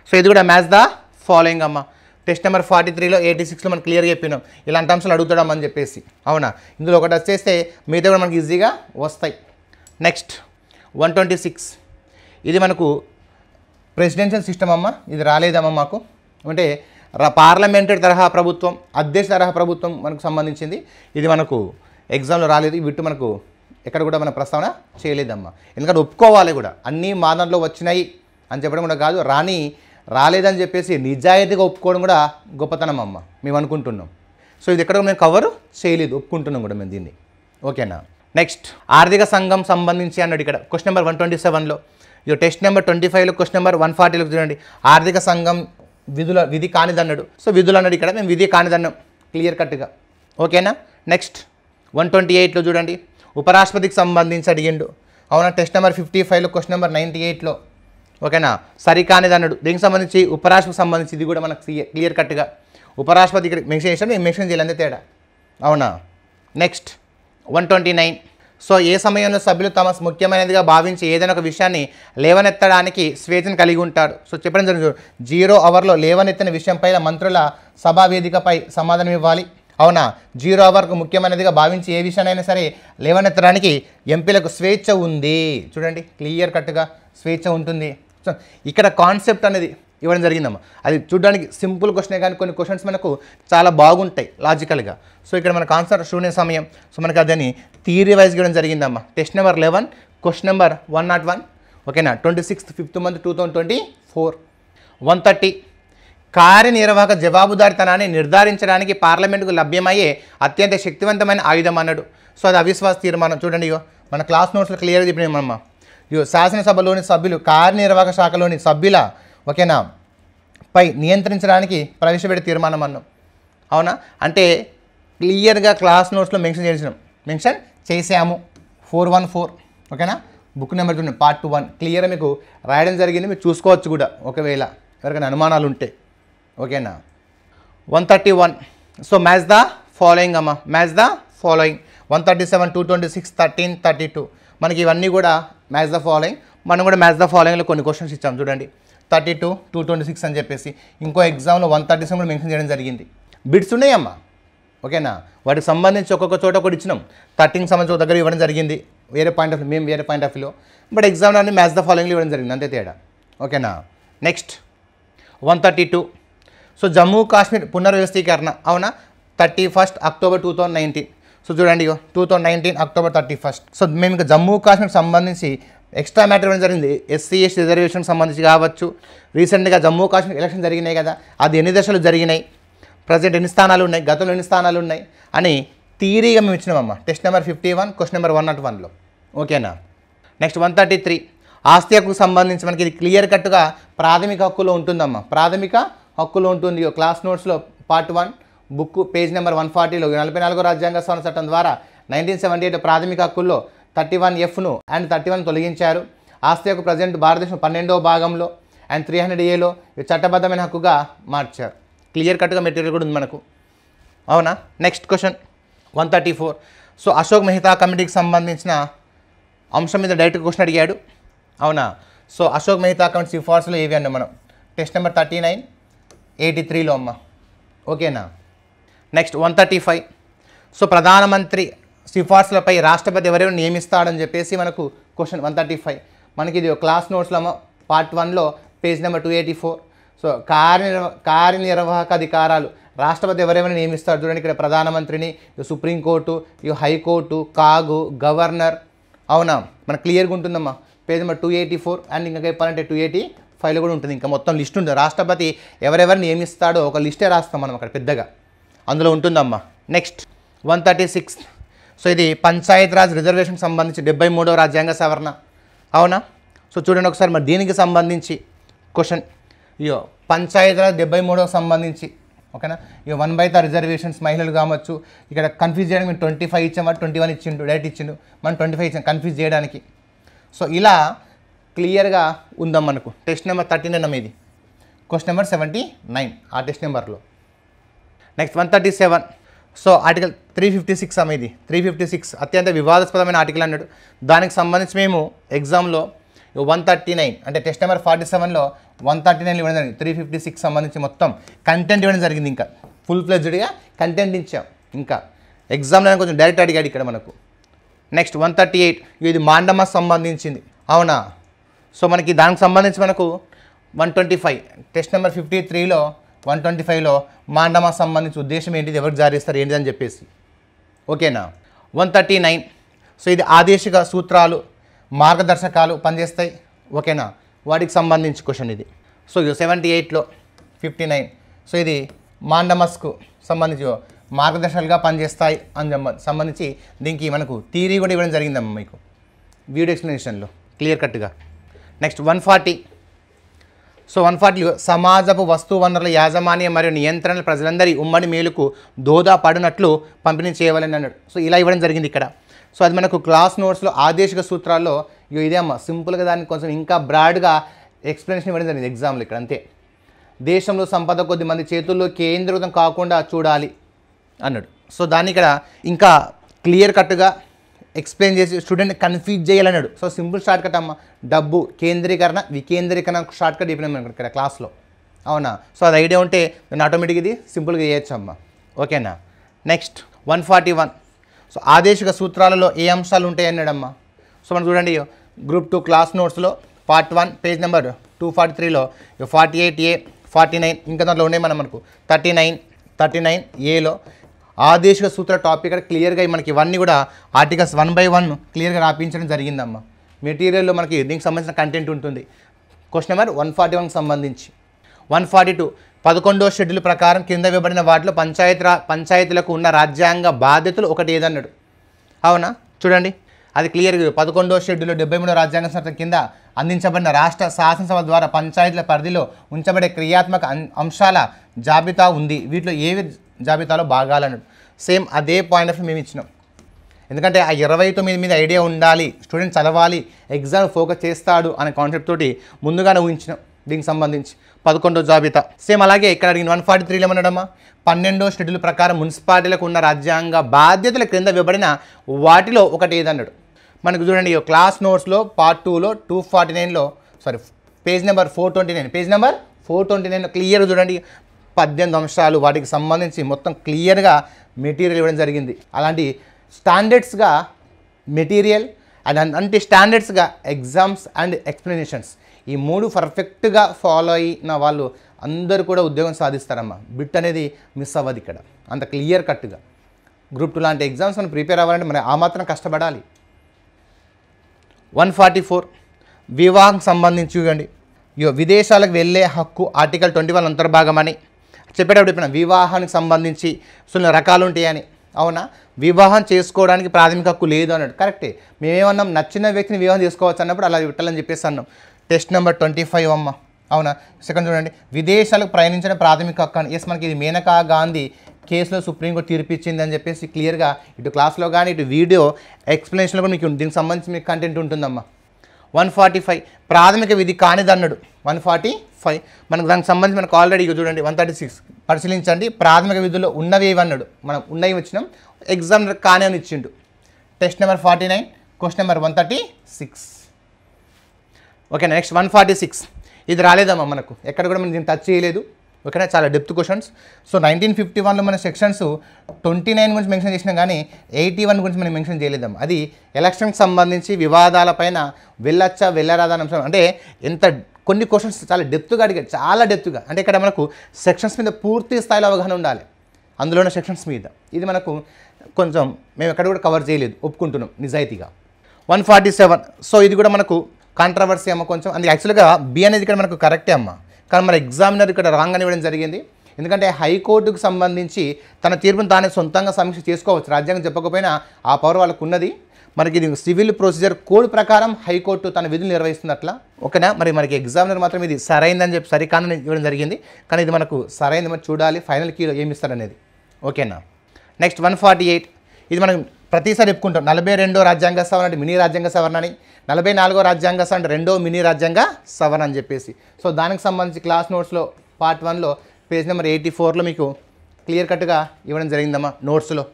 సో ఇది కూడా మ్యాచ్ ద ఫాలోయింగ్ అమ్మ. టెస్ట్ నెంబర్ 43లో 86లో మనం క్లియర్గా చెప్పినాం ఇలాంటి అంశాలు అడుగుతాడమ్మని చెప్పేసి. అవునా, ఇందులో ఒకటి వచ్చేస్తే మిగతా కూడా మనకి ఈజీగా వస్తాయి. నెక్స్ట్ 126 ఇది మనకు ప్రెసిడెన్షియల్ సిస్టమ్ అమ్మ, ఇది రాలేదమ్మా మాకు, అంటే పార్లమెంటరీ తరహా ప్రభుత్వం, అధ్యక్ష తరహా ప్రభుత్వం మనకు సంబంధించింది. ఇది మనకు ఎగ్జామ్లో రాలేదు, వీటి మనకు ఎక్కడ కూడా మన ప్రస్తావన చేయలేదమ్మా. ఎందుకంటే ఒప్పుకోవాలి కూడా, అన్నీ మాదంలో వచ్చినాయి అని చెప్పడం కూడా కాదు, రాలేదని చెప్పేసి నిజాయితీగా ఒప్పుకోవడం కూడా గొప్పతనం అమ్మ మేము అనుకుంటున్నాం. సో ఇది ఎక్కడ మేము కవర్ చేయలేదు, ఒప్పుకుంటున్నాం కూడా మేము దీన్ని. ఓకేనా. నెక్స్ట్ ఆర్థిక సంఘం సంబంధించి అన్నాడు ఇక్కడ క్వశ్చన్ నెంబర్ 127లో ఇక టెస్ట్ నెంబర్ 25లో క్వశ్చన్ నెంబర్ 140లో చూడండి, ఆర్థిక సంఘం విధి కానిదన్నాడు. సో విధులు అన్నాడు, ఇక్కడ మేము విధి కానిదన్నాం క్లియర్ కట్గా. ఓకేనా. నెక్స్ట్ 128లో చూడండి, ఉపరాష్ట్రపతికి సంబంధించి అడిగిండు. అవునా. టెస్ట్ నెంబర్ 55లో క్వశ్చన్ నెంబర్ 98లో ఓకేనా సరికానిదన్నాడు. దీనికి సంబంధించి ఉపరాష్ట్రపతికి సంబంధించి ఇది కూడా మనకు క్లియర్ కట్గా ఉపరాష్ట్రపతి ఇక్కడ మెన్షన్ చేసాడు, మేము మెన్షన్ చేయాలి అంతే తేడా. అవునా. నెక్స్ట్ 129. సో ఏ సమయంలో సభ్యులు తమ ముఖ్యమైనదిగా భావించి ఏదైనా ఒక విషయాన్ని లేవనెత్తడానికి స్వేచ్ఛను కలిగి ఉంటారు. సో చెప్పడం జరిగింది, 0 అవర్లో లేవనెత్తిన విషయంపై మంత్రుల సభా వేదికపై సమాధానం ఇవ్వాలి. అవునా. 0 అవర్కు ముఖ్యమైనదిగా భావించి ఏ విషయాన్నైనా సరే లేవనెత్తడానికి ఎంపీలకు స్వేచ్ఛ ఉంది. చూడండి క్లియర్ కట్గా స్వేచ్ఛ ఉంటుంది. సో ఇక్కడ కాన్సెప్ట్ అనేది ఇవ్వడం జరిగిందమ్మా. అది చూడడానికి సింపుల్ క్వశ్చనే కానీ కొన్ని క్వశ్చన్స్ మనకు చాలా బాగుంటాయి లాజికల్గా. సో ఇక్కడ మనకు ఆన్సర్ శూన్య సమయం. సో మనకు అదని థియరీ వైజ్ ఇవ్వడం జరిగిందమ్మా. టెస్ట్ నెంబర్ 11 క్వశ్చన్ నెంబర్ 101 ఓకేనా 26th 5th month 2024. 130 కార్యనిర్వాహక జవాబుదారితనాన్ని నిర్ధారించడానికి పార్లమెంటుకు లభ్యమయ్యే అత్యంత శక్తివంతమైన ఆయుధం అన్నాడు. సో అది అవిశ్వాస తీర్మానం. చూడండి ఇగో మన క్లాస్ నోట్స్లో క్లియర్గా చెప్పినామమ్మా. ఇగో శాసనసభలోని సభ్యులు కార్యనిర్వాహక శాఖలోని సభ్యుల ఓకేనా పై నియంత్రించడానికి ప్రవేశపెట్టే తీర్మానం అన్నాం. అవునా. అంటే క్లియర్గా క్లాస్ నోట్స్లో మెన్షన్ చేసాము. 414 ఓకేనా. బుక్ నెంబర్ చూడండి పార్ట్ 1 క్లియర్గా మీకు రాయడం జరిగింది, మీరు చూసుకోవచ్చు కూడా ఒకవేళ ఎవరికైనా అనుమానాలు ఉంటే. ఓకేనా. 131. సో మ్యాచ్ ద ఫాలోయింగ్ అమ్మా, మ్యాచ్ ద ఫాలోయింగ్. 137, 226, 13, 32 మనకి ఇవన్నీ కూడా మ్యాచ్ ద ఫాలోయింగ్. మనం కూడా మ్యాచ్ ద ఫాలోయింగ్లో కొన్ని క్వశ్చన్స్ ఇచ్చాం చూడండి. 32, 226 అని చెప్పేసి ఇంకో ఎగ్జామ్లో 137 కూడా మెన్షన్ చేయడం జరిగింది. బిట్స్ ఉన్నాయమ్మా. ఓకేనా. వాటికి సంబంధించి ఒక్కొక్క చోట ఒకటి ఇచ్చినాం. 13కి సంబంధించి ఒక దగ్గర ఇవ్వడం జరిగింది వేరే పాయింట్ ఆఫ్ వ్యూ, మేము వేరే పాయింట్ ఆఫ్ వ్యూలో. బట్ ఎగ్జామ్లో అన్ని మ్యాచ్ ద ఫాలోయింగ్లో ఇవ్వడం జరిగింది అంతే తేడా. ఓకేనా. నెక్స్ట్ 132. సో జమ్మూ కాశ్మీర్ పునర్వ్యవస్థీకరణ అవునా 31st October 2019. సో చూడండి 2019 October 31st. సో మేము ఇంకా జమ్మూ కాశ్మీర్ సంబంధించి ఎక్స్ట్రా మ్యాటర్ ఇవ్వడం జరిగింది. SC/ST రిజర్వేషన్కి సంబంధించి కావచ్చు. రీసెంట్గా జమ్మూ కాశ్మీర్ ఎలక్షన్ జరిగినాయి కదా, అది ఎన్ని దశలు జరిగినాయి, ప్రజెంట్ ఎన్ని స్థానాలు ఉన్నాయి, గతంలో ఎన్ని స్థానాలు ఉన్నాయి అని థియరీగా మేము ఇచ్చినామమ్మా. టెస్ట్ నెంబర్ 51 క్వశ్చన్ నెంబర్ 101లో. ఓకేనా. నెక్స్ట్ 133. ఆస్తి హక్కుకు సంబంధించి మనకి ఇది క్లియర్ కట్గా ప్రాథమిక హక్కులో ఉంటుందమ్మా. ప్రాథమిక హక్కులో ఉంటుంది. క్లాస్ నోట్స్లో పార్ట్ 1 బుక్ పేజ్ నెంబర్ 140లో 44వ రాజ్యాంగ సవరణ చట్టం ద్వారా 1978 ప్రాథమిక హక్కుల్లో 31Fను అండ్ 31 తొలగించారు. ఆస్తి హక్కు ప్రజెంట్ భారతదేశం 12వ భాగంలో అండ్ 300Aలో చట్టబద్ధమైన హక్కుగా మార్చారు. క్లియర్ కట్గా మెటీరియల్ కూడా ఉంది మనకు. అవునా. Next question 134. So Ashok Mehta కమిటీకి సంబంధించిన అంశం మీద డైరెక్ట్ క్వశ్చన్ అడిగాడు. అవునా. సో అశోక్ మెహతా కమిటీ సిఫార్సులు ఏవి అన్న మనం టెస్ట్ నెంబర్ 39, 83లో అమ్మ. ఓకేనా. నెక్స్ట్ 135. సో ప్రధానమంత్రి సిఫార్సులపై రాష్ట్రపతి ఎవరెవరు నియమిస్తాడని చెప్పేసి మనకు క్వశ్చన్ 135 మనకి ఇది క్లాస్ నోట్స్లో పార్ట్ 1లో పేజ్ నెంబర్ 284. సో కార్యనిర్వాహక అధికారాలు రాష్ట్రపతి ఎవరెవరిని నియమిస్తాడు చూడండి. ఇక్కడ ప్రధానమంత్రిని, సుప్రీంకోర్టు, హైకోర్టు, కాగు, గవర్నర్. అవునా. మనకు క్లియర్గా ఉంటుందమ్మా. పేజ్ నెంబర్ 284 అండ్ ఇంకా చెప్పాలంటే 285లో కూడా ఉంటుంది. ఇంకా మొత్తం లిస్ట్ ఉంటుంది. రాష్ట్రపతి ఎవరెవరిని నియమిస్తాడో ఒక లిస్టే రాస్తాం మనం అక్కడ పెద్దగా, అందులో ఉంటుందమ్మా. నెక్స్ట్ 136. సో ఇది పంచాయతీరాజ్ రిజర్వేషన్కి సంబంధించి 73వ రాజ్యాంగ సవరణ. అవునా. సో చూడండి ఒకసారి మరి దీనికి సంబంధించి క్వశ్చన్ పంచాయతీరాజ్ 73వ సంబంధించి. ఓకేనా. 1/3 రిజర్వేషన్స్ మహిళలు కావచ్చు. ఇక్కడ కన్ఫ్యూజ్ చేయడానికి మేము 25 ఇచ్చాం, 21 ఇచ్చిండు, డైరెక్ట్ ఇచ్చిండు, మనం 25 ఇచ్చాం కన్ఫ్యూజ్ చేయడానికి. సో ఇలా క్లియర్గా ఉందాం మనకు. టెస్ట్ నెంబర్ 39 ఇది క్వశ్చన్ నెంబర్ 79 ఆ టెస్ట్ నెంబర్లో. నెక్స్ట్ 137. సో ఆర్టికల్ 356 అమ్మ, ఇది 356 అత్యంత వివాదాస్పదమైన ఆర్టికల్ అన్నాడు. దానికి సంబంధించి మేము ఎగ్జామ్లో 139 అంటే టెస్ట్ నెంబర్ 47లో 139 ఇవ్వడం జరిగింది. 356 సంబంధించి మొత్తం కంటెంట్ ఇవ్వడం జరిగింది. ఇంకా ఫుల్ ఫ్లెడ్జ్డ్గా కంటెంట్ ఇచ్చాం. ఇంకా ఎగ్జామ్లో కొంచెం డైరెక్ట్ అడిగాడు ఇక్కడ మనకు. నెక్స్ట్ 138 ఇది మాండమస్ సంబంధించింది. అవునా. సో మనకి దానికి సంబంధించి మనకు 125 టెస్ట్ నెంబర్ 53లో 125లో మాండమస్ సంబంధించి ఉద్దేశం ఏంటిది, ఎవరికి జారీ ఇస్తారు ఏంటిది అని చెప్పేసి. ఓకేనా. 139. సో ఇది ఆదేశిక సూత్రాలు, మార్గదర్శకాలు పనిచేస్తాయి. ఓకేనా. వాటికి సంబంధించి క్వశ్చన్ ఇది. సో 78లో 59. సో ఇది మాండమస్కు సంబంధించి మార్గదర్శకాలుగా పనిచేస్తాయి అని సంబంధించి దీనికి మనకు థియరీ కూడా ఇవ్వడం జరిగిందమ్మా మీకు వీడియో ఎక్స్ప్లెనేషన్లో క్లియర్ కట్గా. నెక్స్ట్ 140. సో 140 సమాజపు వస్తు వనరుల యాజమాన్యం మరియు నియంత్రణ ప్రజలందరి ఉమ్మడి మేలుకు దోహదపడినట్లు పంపిణీ చేయవాలని అన్నాడు. సో ఇలా ఇవ్వడం జరిగింది ఇక్కడ. సో అది మనకు క్లాస్ నోట్స్లో ఆదేశిక సూత్రాల్లో ఇదే అమ్మ సింపుల్గా దాన్ని కొంచెం ఇంకా బ్రాడ్గా ఎక్స్ప్లెనేషన్ ఇవ్వడం జరిగింది ఎగ్జామ్లో ఇక్కడ అంతే. దేశంలో సంపద కొద్ది మంది చేతుల్లో కేంద్రీకృతం కాకుండా చూడాలి అన్నాడు. సో దాన్ని ఇక్కడ ఇంకా క్లియర్ కట్గా ఎక్స్ప్లెయిన్ చేసి స్టూడెంట్ కన్ఫ్యూజ్ చేయాలన్నాడు. సో సింపుల్ షార్ట్ కట్ అమ్మ, డబ్బు కేంద్రీకరణ వికేంద్రీకరణ షార్ట్ కట్ చెప్పినాం ఇక్కడ క్లాస్లో, అవునా. సో అది ఐడియా ఉంటే నేను ఆటోమేటిక్గా ఇది సింపుల్గా చేయొచ్చు అమ్మ, ఓకేనా. నెక్స్ట్ 141. సో ఆదేశిక సూత్రాలలో ఏ అంశాలు ఉంటాయి అన్నాడమ్మా. సో మనం చూడండి గ్రూప్ 2 క్లాస్ నోట్స్లో పార్ట్ 1 పేజ్ నెంబర్ 243లో 48A 49 ఇంకా దాంట్లో ఉన్నాయి మనకు 39 ఏలో ఆదేశిక సూత్ర టాపిక్ ఇక్కడ క్లియర్గా మనకి ఇవన్నీ కూడా ఆర్టికల్స్ 1 by 1 క్లియర్గా రాపించడం జరిగిందమ్మా. మెటీరియల్లో మనకి దీనికి సంబంధించిన కంటెంట్ ఉంటుంది. క్వశ్చన్ నెంబర్ 141కి సంబంధించి. 142 11వ షెడ్యూల్ ప్రకారం కింద ఇవ్వబడిన వాటిలో పంచాయతీలకు ఉన్న రాజ్యాంగ బాధ్యతలు ఒకటి ఏదన్నాడు, అవునా. చూడండి అది క్లియర్గా 11వ షెడ్యూల్లో 73వ రాజ్యాంగ చట్టం కింద అందించబడిన రాష్ట్ర శాసనసభ ద్వారా పంచాయతీల పరిధిలో ఉంచబడే క్రియాత్మక అంశాల జాబితా ఉంది. వీటిలో ఏవి జాబితాలో భాగాలన్నాడు. సేమ్ అదే పాయింట్ ఆఫ్ వ్యూ మేము ఇచ్చినాం. ఎందుకంటే ఆ 29 మీద ఐడియా ఉండాలి, స్టూడెంట్ చదవాలి, ఎగ్జామ్ ఫోకస్ చేస్తాడు అనే కాన్సెప్ట్ తోటి ముందుగానే ఊహించినాం దీనికి సంబంధించి 11వ జాబితా. సేమ్ అలాగే ఇక్కడ అడిగిన 143లో ఏమన్నాడమ్మా, 12వ షెడ్యూల్ ప్రకారం మున్సిపాలిటీలకు ఉన్న రాజ్యాంగ బాధ్యతల క్రింద ఇవ్వబడిన వాటిలో ఒకటి ఏదన్నాడు. మనకు చూడండి క్లాస్ నోట్స్లో పార్ట్ 2లో 249లో పేజ్ నెంబర్ 429 క్లియర్గా చూడండి 18 అంశాలు వాటికి సంబంధించి మొత్తం క్లియర్గా మెటీరియల్ ఇవ్వడం జరిగింది. అలాంటి స్టాండర్డ్స్గా మెటీరియల్ అండ్ అంటే స్టాండర్డ్స్గా ఎగ్జామ్స్ అండ్ ఎక్స్ప్లెనేషన్స్ ఈ 3 పర్ఫెక్ట్గా ఫాలో అయిన వాళ్ళు అందరూ కూడా ఉద్యోగం సాధిస్తారమ్మా. బిట్ అనేది మిస్ అవ్వదు ఇక్కడ, అంత క్లియర్ కట్గా. గ్రూప్ 2 లాంటి ఎగ్జామ్స్ మనం ప్రిపేర్ అవ్వాలంటే మరి ఆ మాత్రం కష్టపడాలి. 144 వివాహం సంబంధించి చూడండి విదేశాలకు వెళ్ళే హక్కు ఆర్టికల్ 21 అంతర్భాగమని చెప్పేటప్పుడు చెప్పిన వివాహానికి సంబంధించి రకాలు ఉంటాయని, అవునా. వివాహం చేసుకోవడానికి ప్రాథమిక హక్కు లేదు అన్నాడు, కరెక్టే. మేమేమన్నాం నచ్చిన వ్యక్తిని వివాహం చేసుకోవచ్చు అన్నప్పుడు అలా పెట్టాలని చెప్పేసి అన్నాం. టెస్ట్ నెంబర్ 25 అమ్మ, అవునా. సెకండ్ చూడండి విదేశాలకు ప్రయాణించిన ప్రాథమిక హక్కు అని. ఎస్ మనకి ఇది మేనకా గాంధీ కేసులో సుప్రీంకోర్టు తీర్పు ఇచ్చింది అని చెప్పేసి క్లియర్గా ఇటు క్లాస్లో కానీ ఇటు వీడియో ఎక్స్ప్లెనేషన్లో కూడా మీకు దీనికి సంబంధించి మీకు కంటెంట్ ఉంటుందమ్మా. 145 ప్రాథమిక విధి కానిది అన్నాడు. 145 మనకు దానికి సంబంధించి మనకు ఆల్రెడీ చూడండి 136 పరిశీలించండి ప్రాథమిక విధుల్లో ఉన్నవి ఏమన్నాడు. మనం ఉన్నవి వచ్చినాం, ఎగ్జామ్ కానీ అని ఇచ్చిండు. Test number 49 question number 136. Okay next 146 ఇది రాలేదమ్మా మనకు, ఎక్కడ కూడా మనం దీన్ని టచ్ చేయలేదు, ఓకేనా. చాలా డెప్త్ క్వశ్చన్స్. సో 1951లో మన సెక్షన్స్ 29 గురించి మెన్షన్ చేసినాం కానీ 81 గురించి మనం మెన్షన్ చేయలేదమ్మా. అది ఎలక్షన్కి సంబంధించి వివాదాలపైన వెళ్ళొచ్చా వెళ్ళరాదా అంశం. అంటే ఎంత కొన్ని క్వశ్చన్స్ చాలా డెప్త్గా అడిగాడు, చాలా డెప్త్గా. అంటే ఇక్కడ మనకు సెక్షన్స్ మీద పూర్తి స్థాయిలో అవగాహన ఉండాలి, అందులోనే సెక్షన్స్ మీద. ఇది మనకు కొంచెం మేము ఎక్కడ కూడా కవర్ చేయలేదు, ఒప్పుకుంటున్నాం నిజాయితీగా. 147 సో ఇది కూడా మనకు కాంట్రవర్సీ అమ్మ కొంచెం. అందుకే యాక్చువల్గా బి అనేది ఇక్కడ మనకు కరెక్టే అమ్మ, కానీ మన ఎగ్జామినర్ ఇక్కడ రాంగ్ అని ఇవ్వడం జరిగింది. ఎందుకంటే హైకోర్టుకు సంబంధించి తన తీర్పును తానే సొంతంగా సమీక్ష చేసుకోవచ్చు, రాజ్యాంగం చెప్పకపోయినా ఆ పవర్ వాళ్ళకు ఉన్నది. మనకి ఇది సివిల్ ప్రొసీజర్ కోడ్ ప్రకారం హైకోర్టు తన విధులు నిర్వహిస్తున్నట్లా, ఓకేనా. మనకి ఎగ్జామినర్ మాత్రం ఇది సరైందని చెప్పి సరికానని ఇవ్వడం జరిగింది, కానీ ఇది మనకు సరైంది మనం చూడాలి ఫైనల్ కీలో ఏమి ఇస్తారనేది, ఓకేనా. నెక్స్ట్ 148 ఇది మనం ప్రతిసారి చెప్పుకుంటాం. 42వ రాజ్యాంగ సవరణ అంటే మినీ రాజ్యాంగ సవరణ అని, 44వ రాజ్యాంగ సవరణ అంటే 2వ మినీ రాజ్యాంగ సవరణ అని చెప్పేసి. సో దానికి సంబంధించి క్లాస్ నోట్స్లో పార్ట్ 1లో పేజ్ నెంబర్ 84లో మీకు క్లియర్ కట్గా ఇవ్వడం జరిగిందమ్మా నోట్స్లో.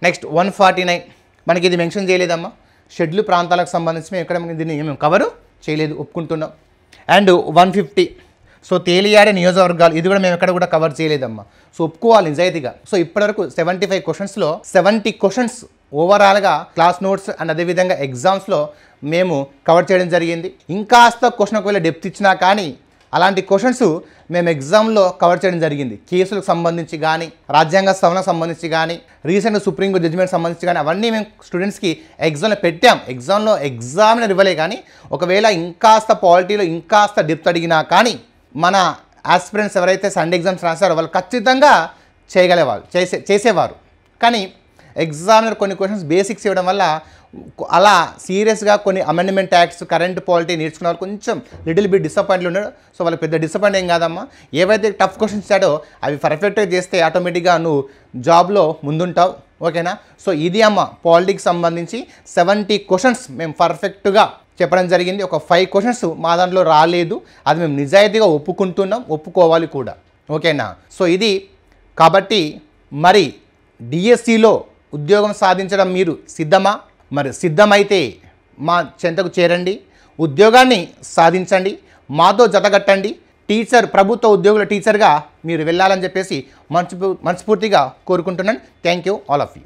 నెక్స్ట్ 149 మనకి ఇది మెన్షన్ చేయలేదమ్మా, షెడ్యూల్ ప్రాంతాలకు సంబంధించి మేము ఎక్కడ దీన్ని మేము కవరు చేయలేదు, ఒప్పుకుంటున్నాం. అండ్ 150 సో తేలియాడే నియోజకవర్గాలు ఇది కూడా మేము ఎక్కడ కూడా కవర్ చేయలేదమ్మా. సో ఒప్పుకోవాలి నిజాయితీగా. సో ఇప్పటివరకు 75 క్వశ్చన్స్లో 70 క్వశ్చన్స్ ఓవరాల్గా క్లాస్ నోట్స్ అండ్ అదేవిధంగా ఎగ్జామ్స్లో మేము కవర్ చేయడం జరిగింది. ఇంకాస్త క్వశ్చన్ ఒకవేళ డెప్త్ ఇచ్చినా కానీ అలాంటి క్వశ్చన్స్ మేము ఎగ్జామ్లో కవర్ చేయడం జరిగింది. కేసులకు సంబంధించి కానీ రాజ్యాంగ సవరణకు సంబంధించి కానీ రీసెంట్ సుప్రీంకోర్టు జడ్జిమెంట్ సంబంధించి కానీ అవన్నీ మేము స్టూడెంట్స్కి ఎగ్జామ్లో పెట్టాం. ఎగ్జామినర్ ఇవ్వలే, కానీ ఒకవేళ ఇంకాస్త పాలిటీలో ఇంకాస్త డెప్త్ అడిగినా కానీ మన ఆస్పిరెంట్స్ ఎవరైతే సండే ఎగ్జామ్స్ రాశారో వాళ్ళు ఖచ్చితంగా చేయగలేవాళ్ళు, చేసేవారు. కానీ ఎగ్జామినర్ కొన్ని క్వశ్చన్స్ బేసిక్స్ ఇవ్వడం వల్ల అలా సీరియస్గా కొన్ని అమెండ్మెంట్ యాక్ట్స్ కరెంట్ పాలిటీ నేర్చుకున్న వాళ్ళు కొంచెం లిటిల్ బిట్ డిసప్పాయింట్లు ఉన్నాడు. సో వాళ్ళకి పెద్ద డిసప్పాయింట్ ఏం కాదమ్మా. ఏవైతే టఫ్ క్వశ్చన్స్ ఇచ్చాడో అవి పర్ఫెక్ట్గా చేస్తే ఆటోమేటిక్గా నువ్వు జాబ్లో ముందుంటావు. ఓకేనా. సో ఇది అమ్మ పాలిటిక్స్ సంబంధించి 70 క్వశ్చన్స్ మేము పర్ఫెక్ట్గా చెప్పడం జరిగింది. ఒక 5 క్వశ్చన్స్ మా దాంట్లో రాలేదు, అది మేము నిజాయితీగా ఒప్పుకుంటున్నాం, ఒప్పుకోవాలి కూడా. ఓకేనా. సో ఇది కాబట్టి మరి డిఎస్సిలో ఉద్యోగం సాధించడం మీరు సిద్ధమా? మరి సిద్ధమైతే మా చెంతకు చేరండి, ఉద్యోగాన్ని సాధించండి, మాతో జతగట్టండి. ప్రభుత్వ ఉద్యోగుల టీచర్గా మీరు వెళ్ళాలని చెప్పేసి మనస్ఫూర్తిగా కోరుకుంటున్నాను. Thank you all of you.